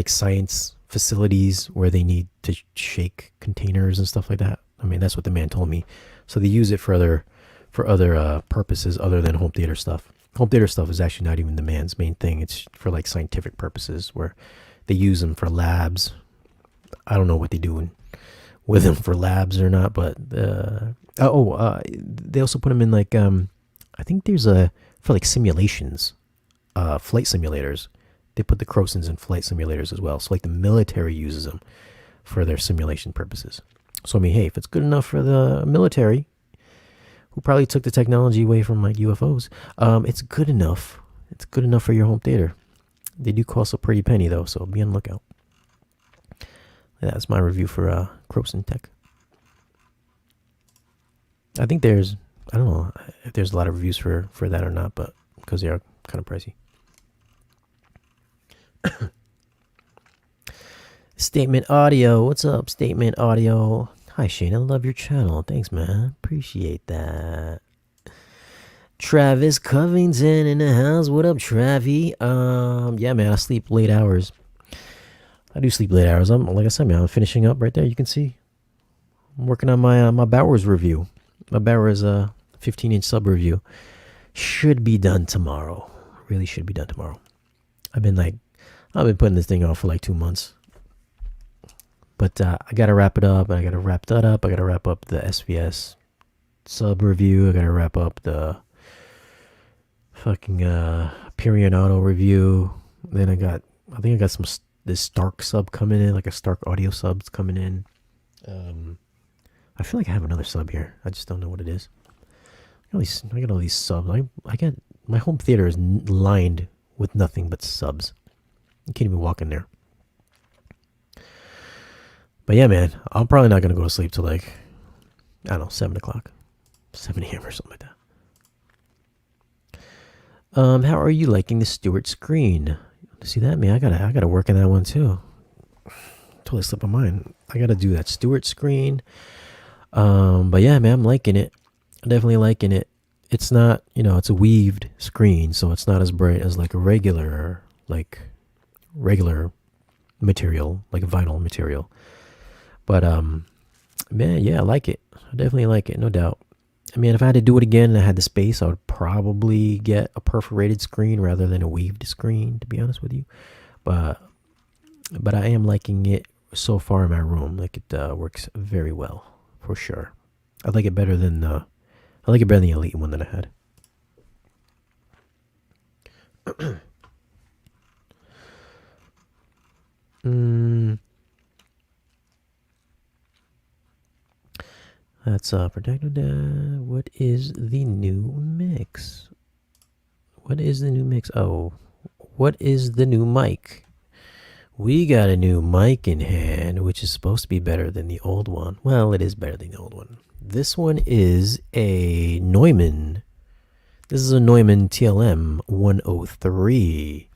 science facilities where they need to shake containers and stuff like that. I mean, that's what the man told me. So they use it for other purposes other than home theater stuff. Home theater stuff is actually not even the man's main thing. It's for like scientific purposes where they use them for labs. I don't know what they do with them for labs or not, but they also put them in like I think there's for like simulations, flight simulators. They put the Crosons in flight simulators as well. So like the military uses them for their simulation purposes. So I mean, hey, if it's good enough for the military, who probably took the technology away from like UFOs, it's good enough. It's good enough for your home theater. They do cost a pretty penny though, so be on the lookout. That's my review for Croson Tech. I think I don't know if there's a lot of reviews for that or not, but because they are kind of pricey. Statement Audio, what's up, Statement Audio? Hi Shane, I love your channel. Thanks, man. Appreciate that. Travis Covington in the house. What up, Travie? Yeah, man, I sleep late hours. I do sleep late hours. Like I said, man, I'm finishing up right there. You can see I'm working on my Bowers review. My Bowers 15-inch sub review should be done tomorrow. Really should be done tomorrow. I've been putting this thing off for like 2 months. But I got to wrap it up. I got to wrap that up. I got to wrap up the SVS sub review. I got to wrap up the fucking Period Auto review. Then I got this Stark sub coming in, like a Stark audio sub's coming in. I feel like I have another sub here. I just don't know what it is. I got all these subs. I got my home theater is lined with nothing but subs. You can't even walk in there. But yeah, man, I'm probably not going to go to sleep till like, I don't know, 7 o'clock. 7 a.m. or something like that. How are you liking the Stuart Screen? See that, man? I gotta work on that one too. Totally slipped my mind. I gotta do that Stuart Screen. But yeah, man, I'm liking it. I'm definitely liking it. It's not, it's a weaved screen, so it's not as bright as like a regular material, like vinyl material. But man, yeah, I like it. I definitely like it, no doubt. I mean, if I had to do it again and I had the space, I would probably get a perforated screen rather than a weaved screen, to be honest with you. But I am liking it so far in my room. Like it works very well, for sure. I like it better than the Elite one that I had. That's protected. What is the new mix? What is the new mix? Oh, what is the new mic? We got a new mic in hand, which is supposed to be better than the old one. Well, it is better than the old one. This one is a Neumann. This is a Neumann TLM 103.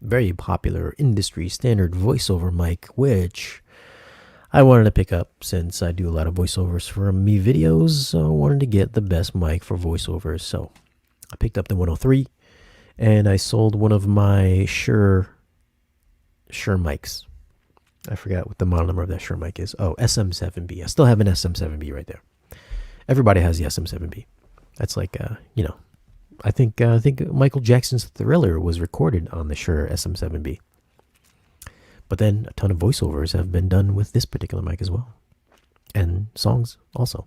Very popular industry standard voiceover mic, which I wanted to pick up since I do a lot of voiceovers for me videos. So I wanted to get the best mic for voiceovers. So I picked up the 103 and I sold one of my Shure mics. I forgot what the model number of that Shure mic is. Oh, SM7B. I still have an SM7B right there. Everybody has the SM7B. That's like, I think Michael Jackson's Thriller was recorded on the Shure SM7B. But then a ton of voiceovers have been done with this particular mic as well. And songs also.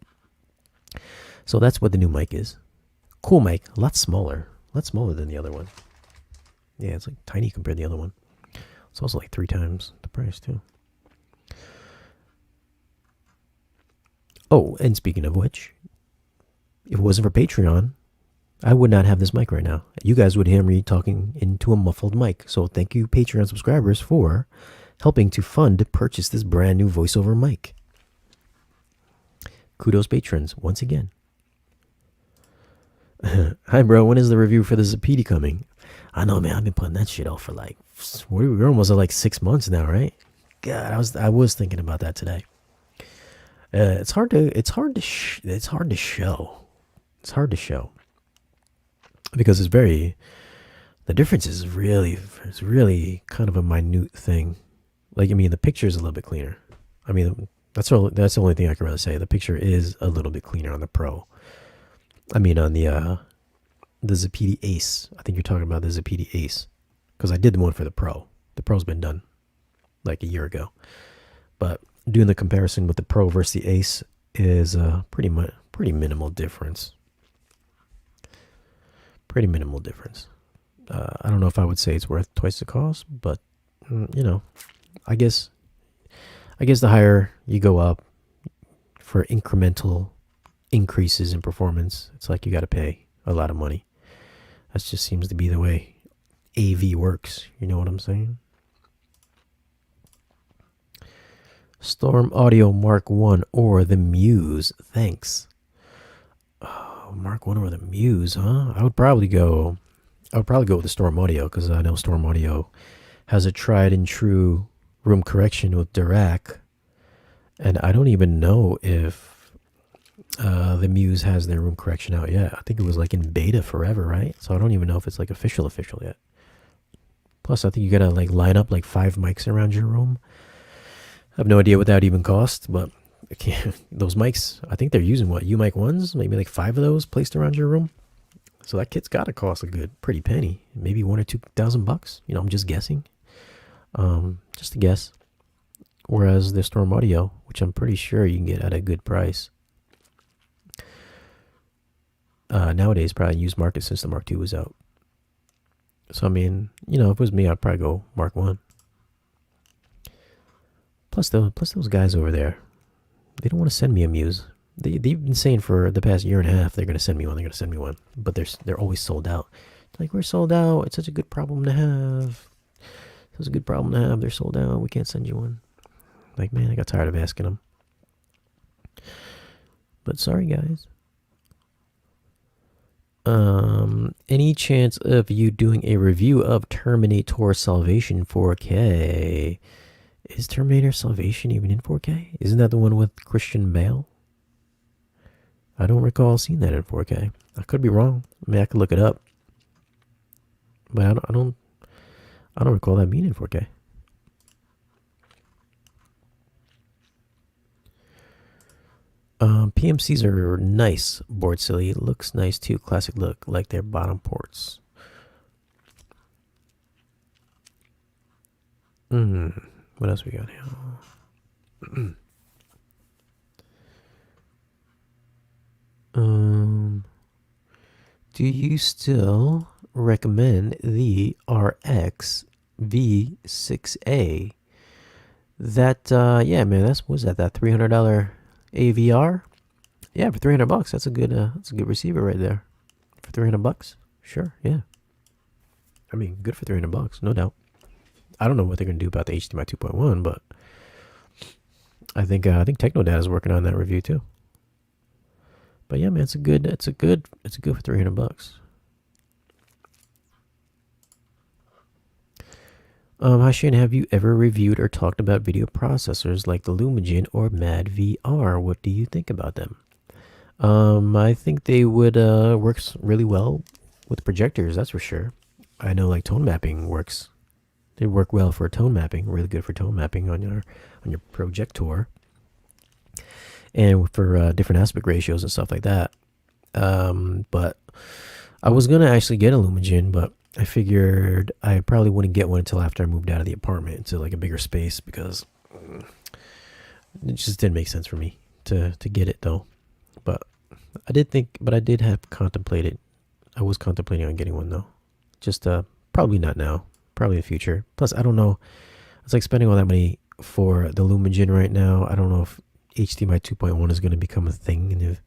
So that's what the new mic is. Cool mic, a lot smaller. A lot smaller than the other one. Yeah, it's like tiny compared to the other one. It's also like 3 times the price too. Oh, and speaking of which, if it wasn't for Patreon, I would not have this mic right now. You guys would hear me talking into a muffled mic. So thank you, Patreon subscribers, for helping to fund purchase this brand new voiceover mic. Kudos, patrons, once again. Hi, bro. When is the review for the Zappity coming? I know, man. I've been putting that shit off for like, we're almost at like 6 months now, right? God, I was thinking about that today. It's hard to show. It's hard to show because the difference is really kind of a minute thing. Like, I mean, the picture is a little bit cleaner. I mean, that's the only thing I can really say. The picture is a little bit cleaner on the Pro. I mean, on the Zappity Ace. I think you're talking about the Zappity Ace because I did the one for the Pro. The Pro's been done like a year ago, but doing the comparison with the Pro versus the Ace is pretty minimal difference. Pretty minimal difference. I don't know if I would say it's worth twice the cost, but you know, I guess the higher you go up for incremental increases in performance, it's like you got to pay a lot of money. That just seems to be the way AV works. You know what I'm saying? Storm Audio Mark 1 or the Muse. Thanks. Oh, Mark 1 or the Muse, huh? I would probably go with the Storm Audio because I know Storm Audio has a tried and true room correction with Dirac. And I don't even know if the Muse has their room correction out yet. I think it was like in beta forever, right? So I don't even know if it's like official yet. Plus, I think you gotta like line up like 5 mics around your room. I have no idea what that even costs, but those mics, I think they're using what, U-Mic 1s? Maybe like 5 of those placed around your room. So that kit's got to cost a good, pretty penny. Maybe $1,000 or $2,000. You know, I'm just guessing. Just a guess. Whereas the Storm Audio, which I'm pretty sure you can get at a good price. Nowadays, probably used market since the Mark II was out. So, I mean, you know, if it was me, I'd probably go Mark 1. Plus those guys over there, they don't want to send me a Muse. They've been saying for the past year and a half they're going to send me one. But they're always sold out. Like, we're sold out. It's such a good problem to have. They're sold out. We can't send you one. Like, man, I got tired of asking them. But sorry, guys. Any chance of you doing a review of Terminator Salvation 4K? Is Terminator Salvation even in 4K? Isn't that the one with Christian Bale? I don't recall seeing that in 4K. I could be wrong. I mean, I could look it up, but I don't recall that being in 4K. PMCs are nice. Board silly. It looks nice too. Classic look, like their bottom ports. What else we got here? Do you still recommend the RX V6A? That yeah, man, that $300 AVR? Yeah, for $300, that's a good receiver right there. For $300, sure, yeah. I mean, good for $300, no doubt. I don't know what they're gonna do about the HDMI 2.1, but I think Technodata is working on that review too. But yeah, man, it's good for $300. Hi Shane, have you ever reviewed or talked about video processors like the Lumagen or Mad VR? What do you think about them? I think they would work really well with projectors, that's for sure. I know like tone mapping works. They work well for tone mapping, really good for tone mapping on your projector. And for different aspect ratios and stuff like that. But I was gonna actually get a Lumigen, but I figured I probably wouldn't get one until after I moved out of the apartment into like a bigger space because it just didn't make sense for me to get it though. But I did have contemplated. I was contemplating on getting one though. Just probably not now. Probably in the future. Plus, I don't know. It's like spending all that money for the Lumigen right now. I don't know if HDMI 2.1 is going to become a thing in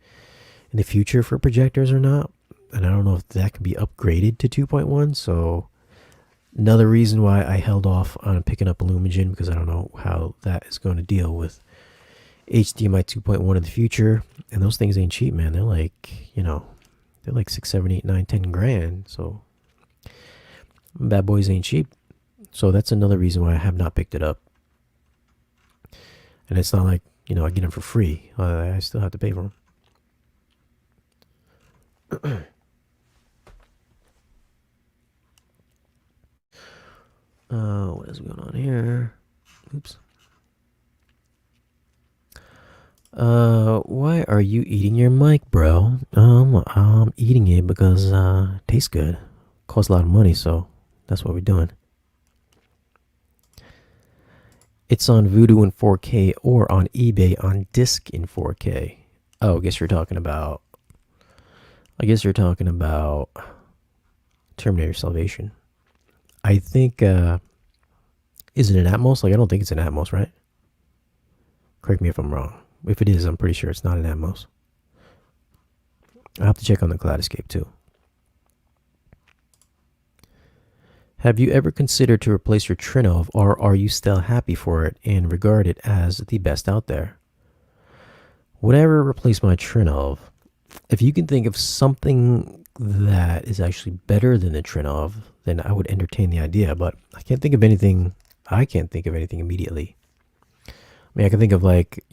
the future for projectors or not. And I don't know if that can be upgraded to 2.1. So another reason why I held off on picking up a Lumigen, because I don't know how that is going to deal with HDMI 2.1 in the future. And those things ain't cheap, man. They're like, they're like 6, 7, 8, 9, 10 grand. So bad boys ain't cheap. So that's another reason why I have not picked it up. And it's not like, I get them for free. I still have to pay for them. What is going on here? Oops. Why are you eating your mic, bro? I'm eating it because it tastes good. Costs a lot of money, so that's what we're doing. It's on Vudu in 4K or on eBay on disc in 4K. Oh, I guess you're talking about Terminator Salvation. I think is it an Atmos? Like I don't think it's an Atmos, right? Correct me if I'm wrong. If it is, I'm pretty sure it's not an Atmos. I'll have to check on the Kaleidoscape too. Have you ever considered to replace your Trinnov, or are you still happy for it and regard it as the best out there? Would I ever replace my Trinnov? If you can think of something that is actually better than the Trinnov, then I would entertain the idea, but I can't think of anything immediately. I mean, I can think of like,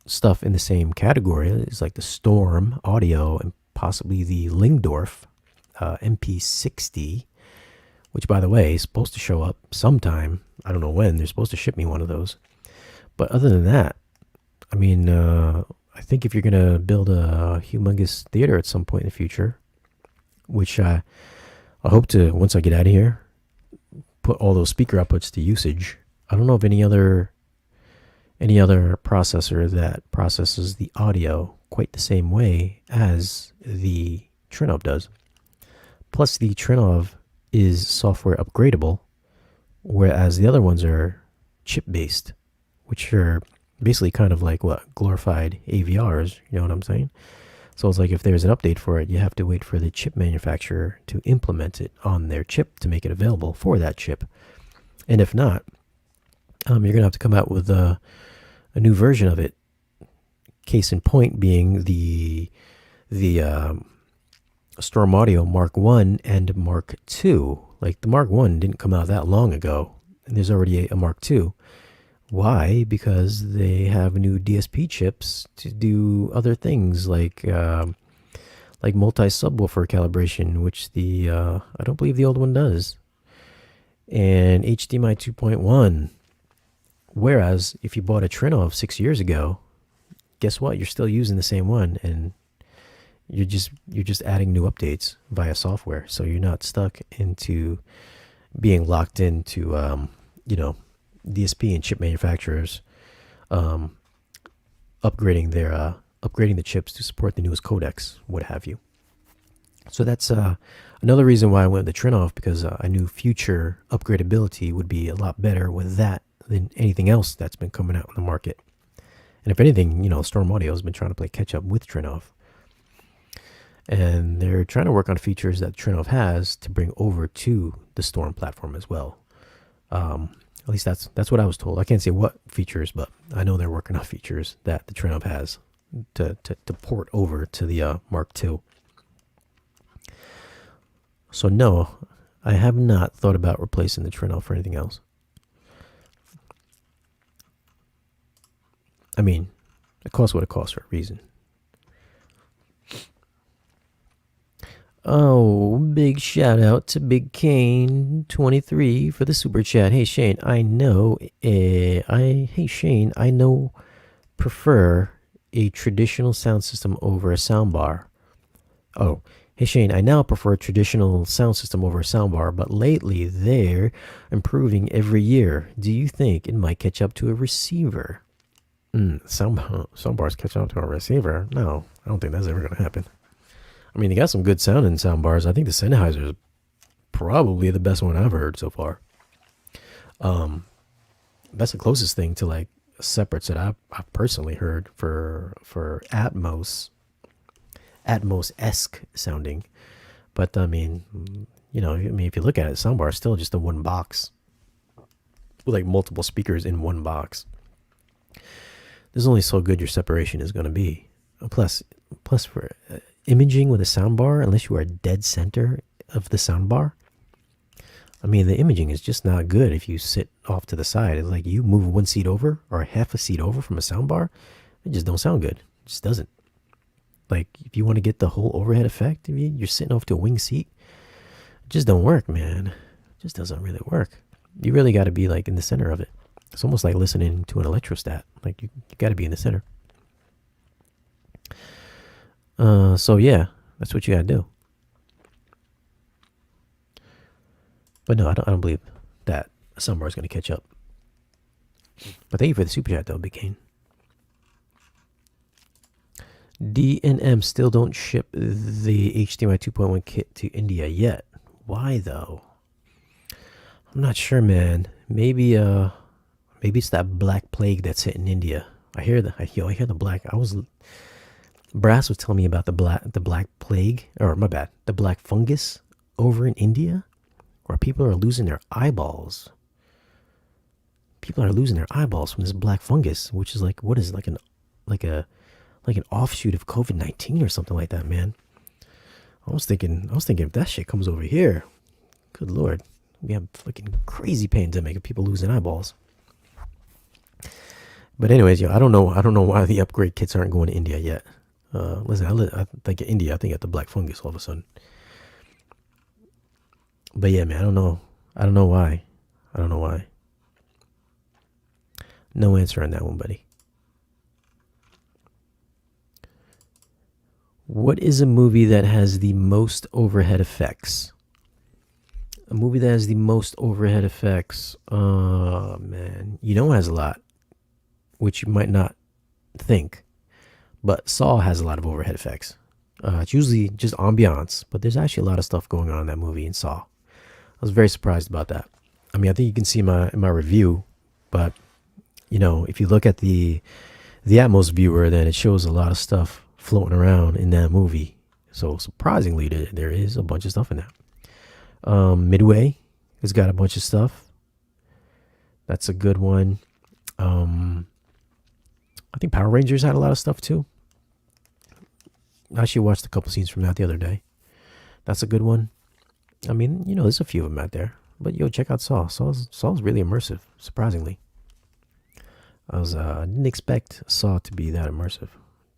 stuff in the same category. It's like the Storm Audio and possibly the Lingdorf MP60, which, by the way, is supposed to show up sometime. I don't know when. They're supposed to ship me one of those. But other than that, I mean, I think if you're going to build a humongous theater at some point in the future, which I hope to, once I get out of here, put all those speaker outputs to usage. I don't know of any other processor that processes the audio quite the same way as the Trinnov does. Plus, the Trinnov is software upgradable, whereas the other ones are chip-based, which are basically kind of like glorified AVRs, you know what I'm saying? So it's like if there's an update for it, you have to wait for the chip manufacturer to implement it on their chip to make it available for that chip. And if not, you're going to have to come out with a new version of it. Case in point being the Storm Audio Mark 1 and Mark 2. Like the Mark 1 didn't come out that long ago, and there's already a Mark 2. Why? Because they have new DSP chips to do other things like multi-subwoofer calibration, which I don't believe the old one does, and HDMI 2.1. Whereas if you bought a Trinnov 6 years ago, guess what? You're still using the same one, and you're just adding new updates via software, so you're not stuck into being locked into DSP and chip manufacturers upgrading the chips to support the newest codecs, what have you. So that's another reason why I went with the Trinnov, because I knew future upgradability would be a lot better with that than anything else that's been coming out on the market. And if anything, Storm Audio has been trying to play catch up with Trinnov. And they're trying to work on features that Trinnov has to bring over to the Storm platform as well. At least that's what I was told. I can't say what features, but I know they're working on features that the Trinnov has to port over to the Mark II. So no, I have not thought about replacing the Trinnov for anything else. I mean, it costs what it costs for a reason. Oh, big shout out to Big Kane 23 for the super chat. Hey Shane, I know prefer a traditional sound system over a sound bar. Oh, Hey Shane, I now prefer a traditional sound system over a soundbar, but lately they're improving every year. Do you think it might catch up to a receiver? Soundbars catch up to a receiver? No, I don't think that's ever going to happen. I mean, they got some good sound in soundbars. I think the Sennheiser is probably the best one I've heard so far. That's the closest thing to like separates that I've personally heard for Atmos-esque sounding. But I mean, if you look at it, soundbar is still just a one box with like multiple speakers in one box. There's only so good your separation is going to be. Plus for imaging with a soundbar, unless you are dead center of the soundbar, I mean, the imaging is just not good if you sit off to the side. It's like you move one seat over or half a seat over from a soundbar, it just don't sound good. It just doesn't. Like, if you want to get the whole overhead effect, if you're sitting off to a wing seat, it just don't work, man. It just doesn't really work. You really got to be, like, in the center of it. It's almost like listening to an electrostat. Like, you got to be in the center. So, yeah, that's what you got to do. But no, I don't believe that a soundbar is going to catch up. But thank you for the super chat, though, Big Kane. D&M still don't ship the HDMI 2.1 kit to India yet. Why though? I'm not sure, man. Maybe it's that black plague that's hitting India. I hear the black. Brass was telling me about the black plague, or my bad, the black fungus over in India, where people are losing their eyeballs. People are losing their eyeballs from this black fungus, which is like, what is it, like an offshoot of COVID-19 or something like that, man. I was thinking if that shit comes over here, good lord, we have a fucking crazy pandemic of people losing eyeballs. But anyways, I don't know why the upgrade kits aren't going to India yet. Listen, I think India, I think got the black fungus all of a sudden. But yeah, man, I don't know why. No answer on that one, buddy. What is a movie that has the most overhead effects? A movie that has the most overhead effects. Oh, man. It has a lot, which you might not think. But Saw has a lot of overhead effects. It's usually just ambiance, but there's actually a lot of stuff going on in that movie in Saw. I was very surprised about that. I mean, I think you can see in my review, but, if you look at the Atmos viewer, then it shows a lot of stuff floating around in that movie. So surprisingly, there is a bunch of stuff in that. Midway has got a bunch of stuff. That's a good one. I think Power Rangers had a lot of stuff too. I actually watched a couple scenes from that the other day. That's a good one. I mean, there's a few of them out there. But check out Saw. Saw's really immersive, surprisingly. I didn't expect Saw to be that immersive,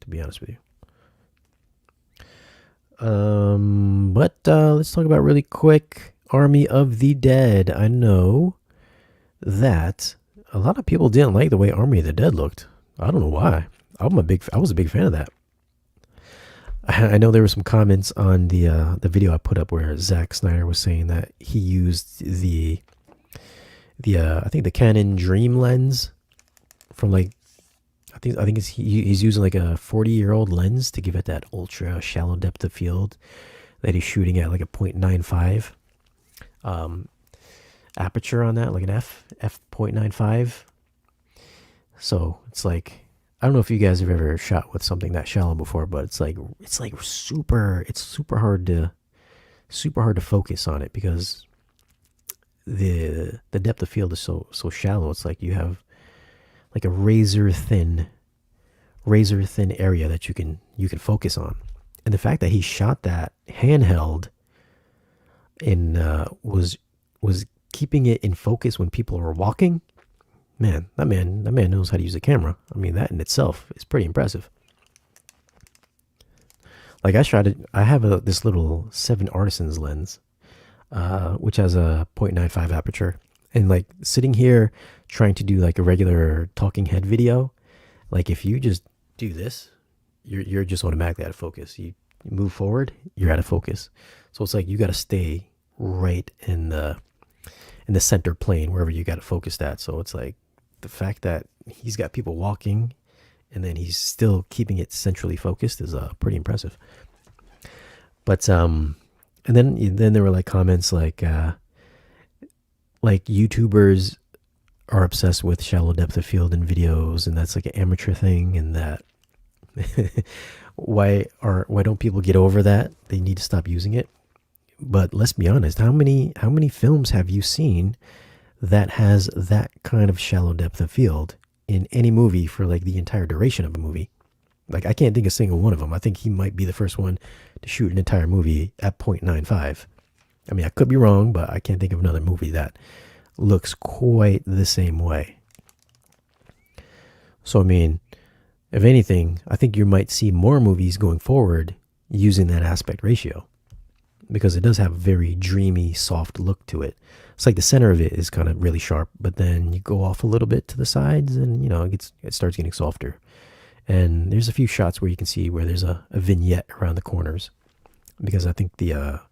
to be honest with you. But let's talk about really quick Army of the Dead. I know that a lot of people didn't like the way Army of the Dead looked. I don't know why. I was a big fan of that. I know there were some comments on the video I put up where Zack Snyder was saying that he used the I think the Canon Dream lens from like I think he's using like a 40-year-old lens to give it that ultra shallow depth of field that he's shooting at like a 0.95 aperture on that, like an f.95. So it's like, I don't know if you guys have ever shot with something that shallow before, but it's super hard to focus on it because the depth of field is so shallow. It's like you have like a razor thin area that you can focus on. And the fact that he shot that handheld and was keeping it in focus when people were walking, man, that man knows how to use a camera. I mean, that in itself is pretty impressive. Like I have this little 7 Artisans lens, which has a 0.95 aperture. And like sitting here trying to do like a regular talking head video, like if you just do this, you're just automatically out of focus. You move forward, you're out of focus. So it's like you got to stay right in the center plane wherever you got it focused at. So it's like the fact that he's got people walking and then he's still keeping it centrally focused is pretty impressive. But and then there were like comments like YouTubers are obsessed with shallow depth of field in videos, and that's like an amateur thing, and that why don't people get over that? They need to stop using it. But let's be honest, how many films have you seen that has that kind of shallow depth of field in any movie for like the entire duration of a movie? Like, I can't think of a single one of them. I think he might be the first one to shoot an entire movie at 0.95. I mean, I could be wrong, but I can't think of another movie that looks quite the same way. So, I mean, if anything, I think you might see more movies going forward using that aspect ratio, because it does have a very dreamy, soft look to it. It's like the center of it is kind of really sharp, but then you go off a little bit to the sides and, it starts getting softer. And there's a few shots where you can see where there's a vignette around the corners, because I think the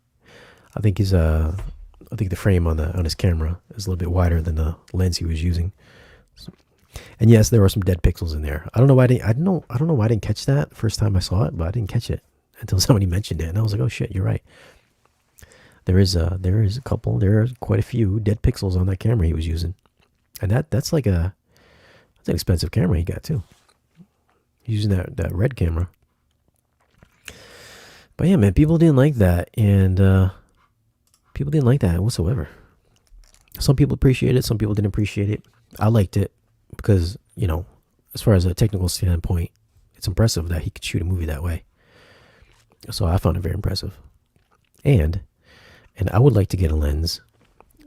frame on his camera is a little bit wider than the lens he was using. So, and yes, there were some dead pixels in there. I don't know why I don't know why I didn't catch that the first time I saw it, but I didn't catch it until somebody mentioned it, and I was like, oh shit, you're right. There is quite a few dead pixels on that camera he was using, and that's an expensive camera he got too. He's using that red camera. But yeah, man, people didn't like that, and people didn't like that whatsoever. Some people appreciated it, some people didn't appreciate it. I liked it because, as far as a technical standpoint, it's impressive that he could shoot a movie that way. So I found it very impressive. And I would like to get a lens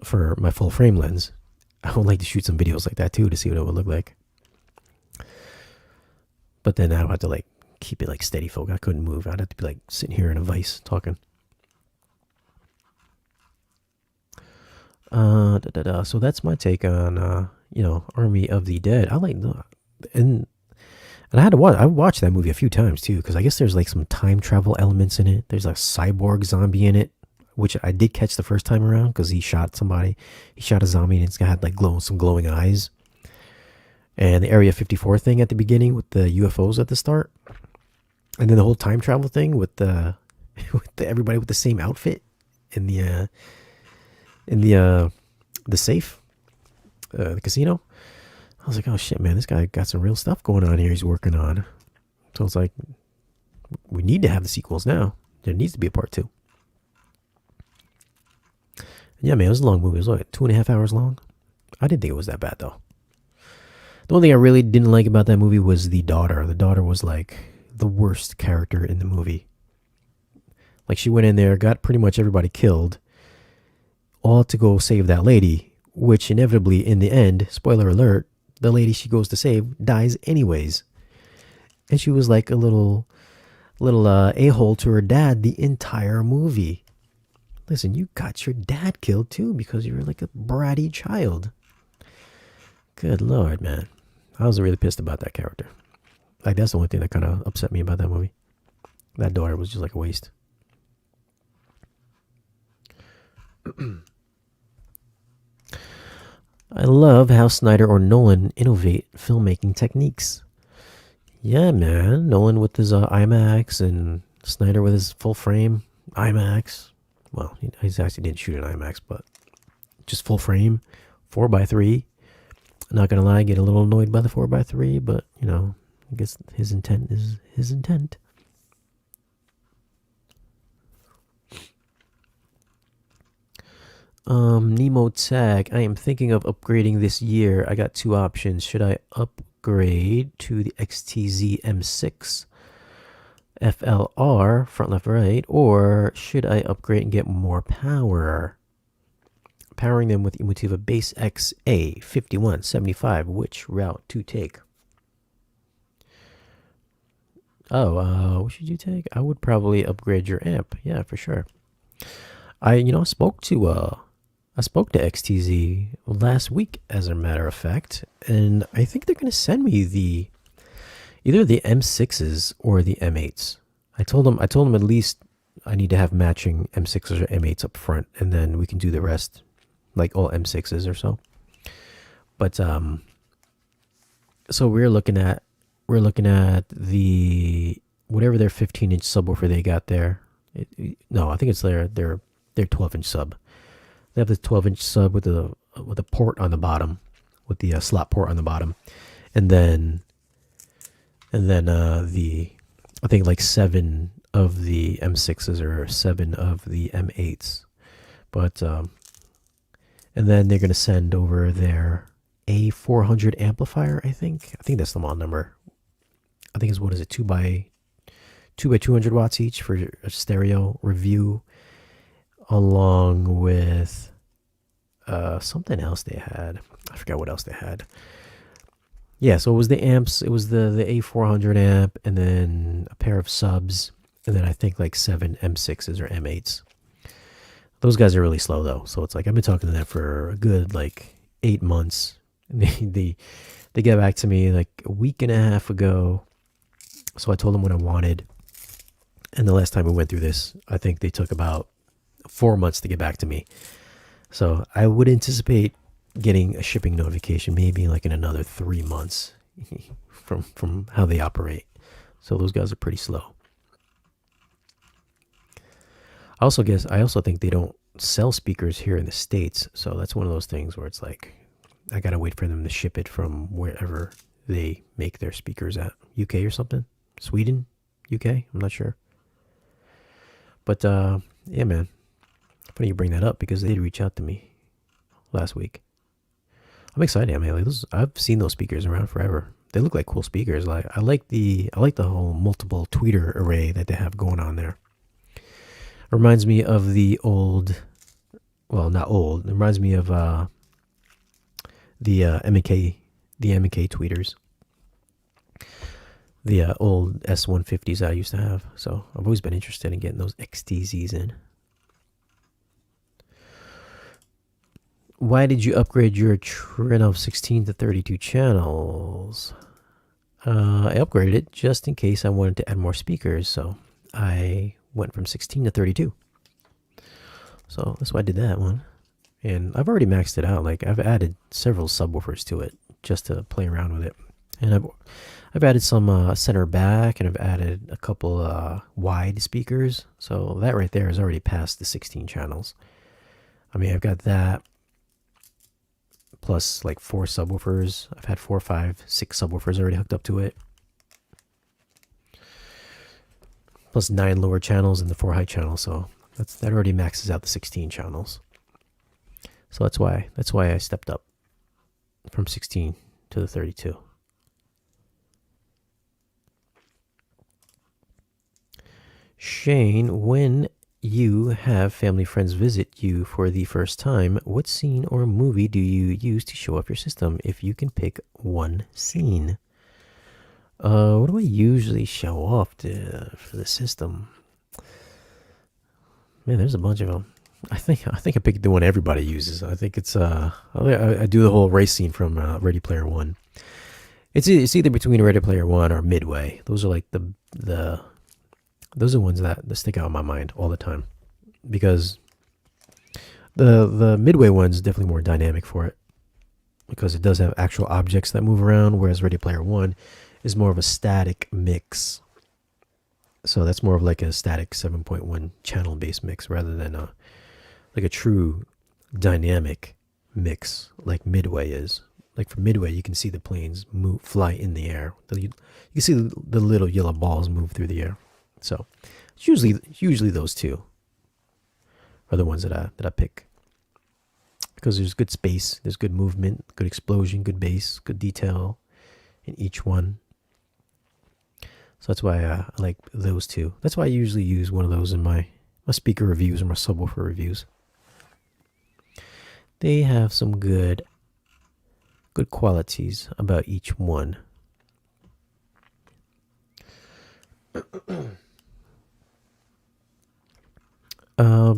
for my full frame lens. I would like to shoot some videos like that too, to see what it would look like. But then I would have to like keep it like steady focus. I couldn't move. I'd have to be like sitting here in a vise talking. So that's my take on Army of the Dead. I like and I watched that movie a few times too, because I guess there's like some time travel elements in it. There's like a cyborg zombie in it, which I did catch the first time around because he shot somebody. He shot a zombie and it's got like some glowing eyes. And the Area 54 thing at the beginning with the UFOs at the start, and then the whole time travel thing with the everybody with the same outfit in the safe, the casino. I was like, oh shit, man, this guy got some real stuff going on here. He's working on. So it's like, we need to have the sequels now. There needs to be a part 2. And yeah, man, it was a long movie. It was like 2.5 hours long. I didn't think it was that bad though. The only thing I really didn't like about that movie was the daughter. The daughter was like the worst character in the movie. Like, she went in there, got pretty much everybody killed, all to go save that lady, which inevitably in the end, spoiler alert, the lady she goes to save dies anyways. And she was like a little a-hole to her dad the entire movie. Listen, you got your dad killed too because you were like a bratty child. Good Lord, man. I was really pissed about that character. Like, that's the only thing that kind of upset me about that movie. That daughter was just like a waste. I love how Snyder or Nolan innovate filmmaking techniques. Yeah, man. Nolan with his IMAX and Snyder with his full frame IMAX. Well, he actually didn't shoot an IMAX, but just full frame, 4x3. Not gonna lie, I get a little annoyed by the 4x3, but I guess his intent is his intent. Nemo Tag, I am thinking of upgrading this year. I got 2 options. Should I upgrade to the XTZ M6 FLR, front left right, or should I upgrade and get more power? Powering them with Emotiva Base XA 5175. Which route to take? What should you take? I would probably upgrade your amp. Yeah, for sure. I spoke to XTZ last week, as a matter of fact, and I think they're going to send me either the M6s or the M8s. I told him at least I need to have matching M6s or M8s up front, and then we can do the rest, like all M6s or so. But so we're looking at the whatever their 15-inch subwoofer they got there. No, I think it's their 12-inch sub. They have the 12-inch sub with a port on the bottom, with the slot port on the bottom, and then the I think like 7 of the M6s or 7 of the M8s, but and then they're gonna send over their A400 amplifier. I think that's the model number. I think it's, what is it, 2 by 200 watts each for a stereo review, along with something else they had. I forgot what else they had. Yeah, so it was the amps, it was the A400 amp, and then a pair of subs, and then I think like 7 M6s or M8s. Those guys are really slow though, so it's like I've been talking to them for a good like 8 months. And they got back to me like a week and a half ago. So I told them what I wanted, and the last time we went through this, I think they took about 4 months to get back to me. So I would anticipate getting a shipping notification maybe like in another 3 months from how they operate. So those guys are pretty slow. I also think they don't sell speakers here in the States, so that's one of those things where it's like I gotta wait for them to ship it from wherever they make their speakers at. UK or something? Sweden? UK? I'm not sure. But yeah, man, funny you bring that up because they did reach out to me last week. I'm excited. I mean, like I've seen those speakers around forever. They look like cool speakers. Like I like the whole multiple tweeter array that they have going on there. It reminds me of the old, well, not old. It reminds me of the M&K tweeters, the old S150s I used to have. So I've always been interested in getting those XTZs in. Why did you upgrade your Trinov 16 to 32 channels? I upgraded it just in case I wanted to add more speakers, so I went from 16 to 32. So that's why I did that one. And I've already maxed it out. Like I've added several subwoofers to it just to play around with it. And I've added some center back, and I've added a couple wide speakers. So that right there is already past the 16 channels. I mean, I've got that, plus like 4 subwoofers. I've had 4, 5, 6 subwoofers already hooked up to it, plus 9 lower channels and the 4 high channels. So that already maxes out the 16 channels. So that's why I stepped up from 16 to the 32. Shane, when you have family friends visit you for the first time, what scene or movie do you use to show off your system? If you can pick one scene. What do I usually show off for the system? Man, there's a bunch of them. I think I picked the one everybody uses. I think it's I do the whole race scene from Ready Player One. It's either between Ready Player One or Midway. Those are like those are ones that stick out in my mind all the time, because the Midway one's definitely more dynamic for it, because it does have actual objects that move around, whereas Ready Player One is more of a static mix. So that's more of like a static 7.1 channel based mix rather than like a true dynamic mix like Midway is. Like for Midway, you can see the planes fly in the air. You can see the little yellow balls move through the air. So it's usually those two are the ones that I pick, because there's good space, there's good movement, good explosion, good bass, good detail in each one. So that's why I like those two. That's why I usually use one of those in my speaker reviews or my subwoofer reviews. They have some good qualities about each one.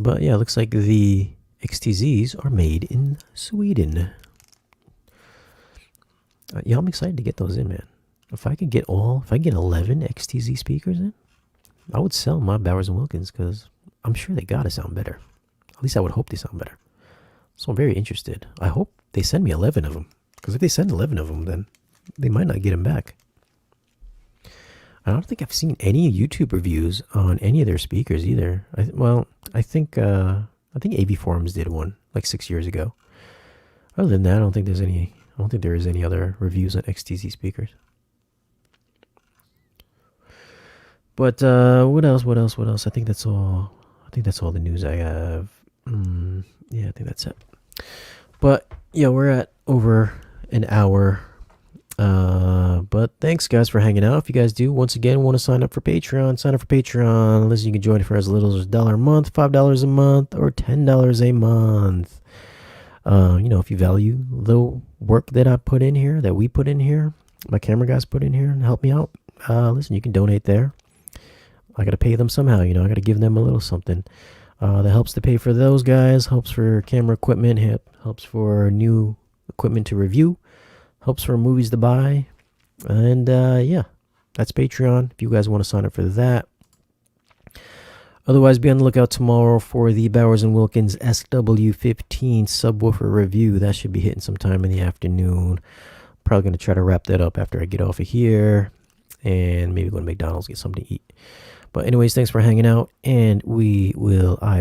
But yeah, it looks like the XTZs are made in Sweden. Yeah, I'm excited to get those in, man. If I get 11 XTZ speakers in, I would sell my Bowers and Wilkins because I'm sure they gotta sound better. At least I would hope they sound better. So I'm very interested. I hope they send me 11 of them, because if they send 11 of them, then they might not get them back. I don't think I've seen any YouTube reviews on any of their speakers either. I think AV Forums did one like 6 years ago. Other than that, I don't think there is any other reviews on XTC speakers. But what else? I think that's all. The news I have. Yeah, I think that's it. But yeah, we're at over an hour. But thanks guys for hanging out. If you guys do once again want to sign up for Patreon, listen, you can join for as little as $1 a month, $5 a month, or $10 a month. If you value the work that I put in here, that we put in here, my camera guys put in here and help me out, listen, you can donate there. I gotta pay them somehow, I gotta give them a little something. That helps to pay for those guys, helps for camera equipment, helps for new equipment to review, helps for movies to buy. And yeah, that's Patreon if you guys want to sign up for that. Otherwise, be on the lookout tomorrow for the Bowers & Wilkins SW15 subwoofer review. That should be hitting sometime in the afternoon. Probably going to try to wrap that up after I get off of here. And maybe go to McDonald's, get something to eat. But anyways, thanks for hanging out. And I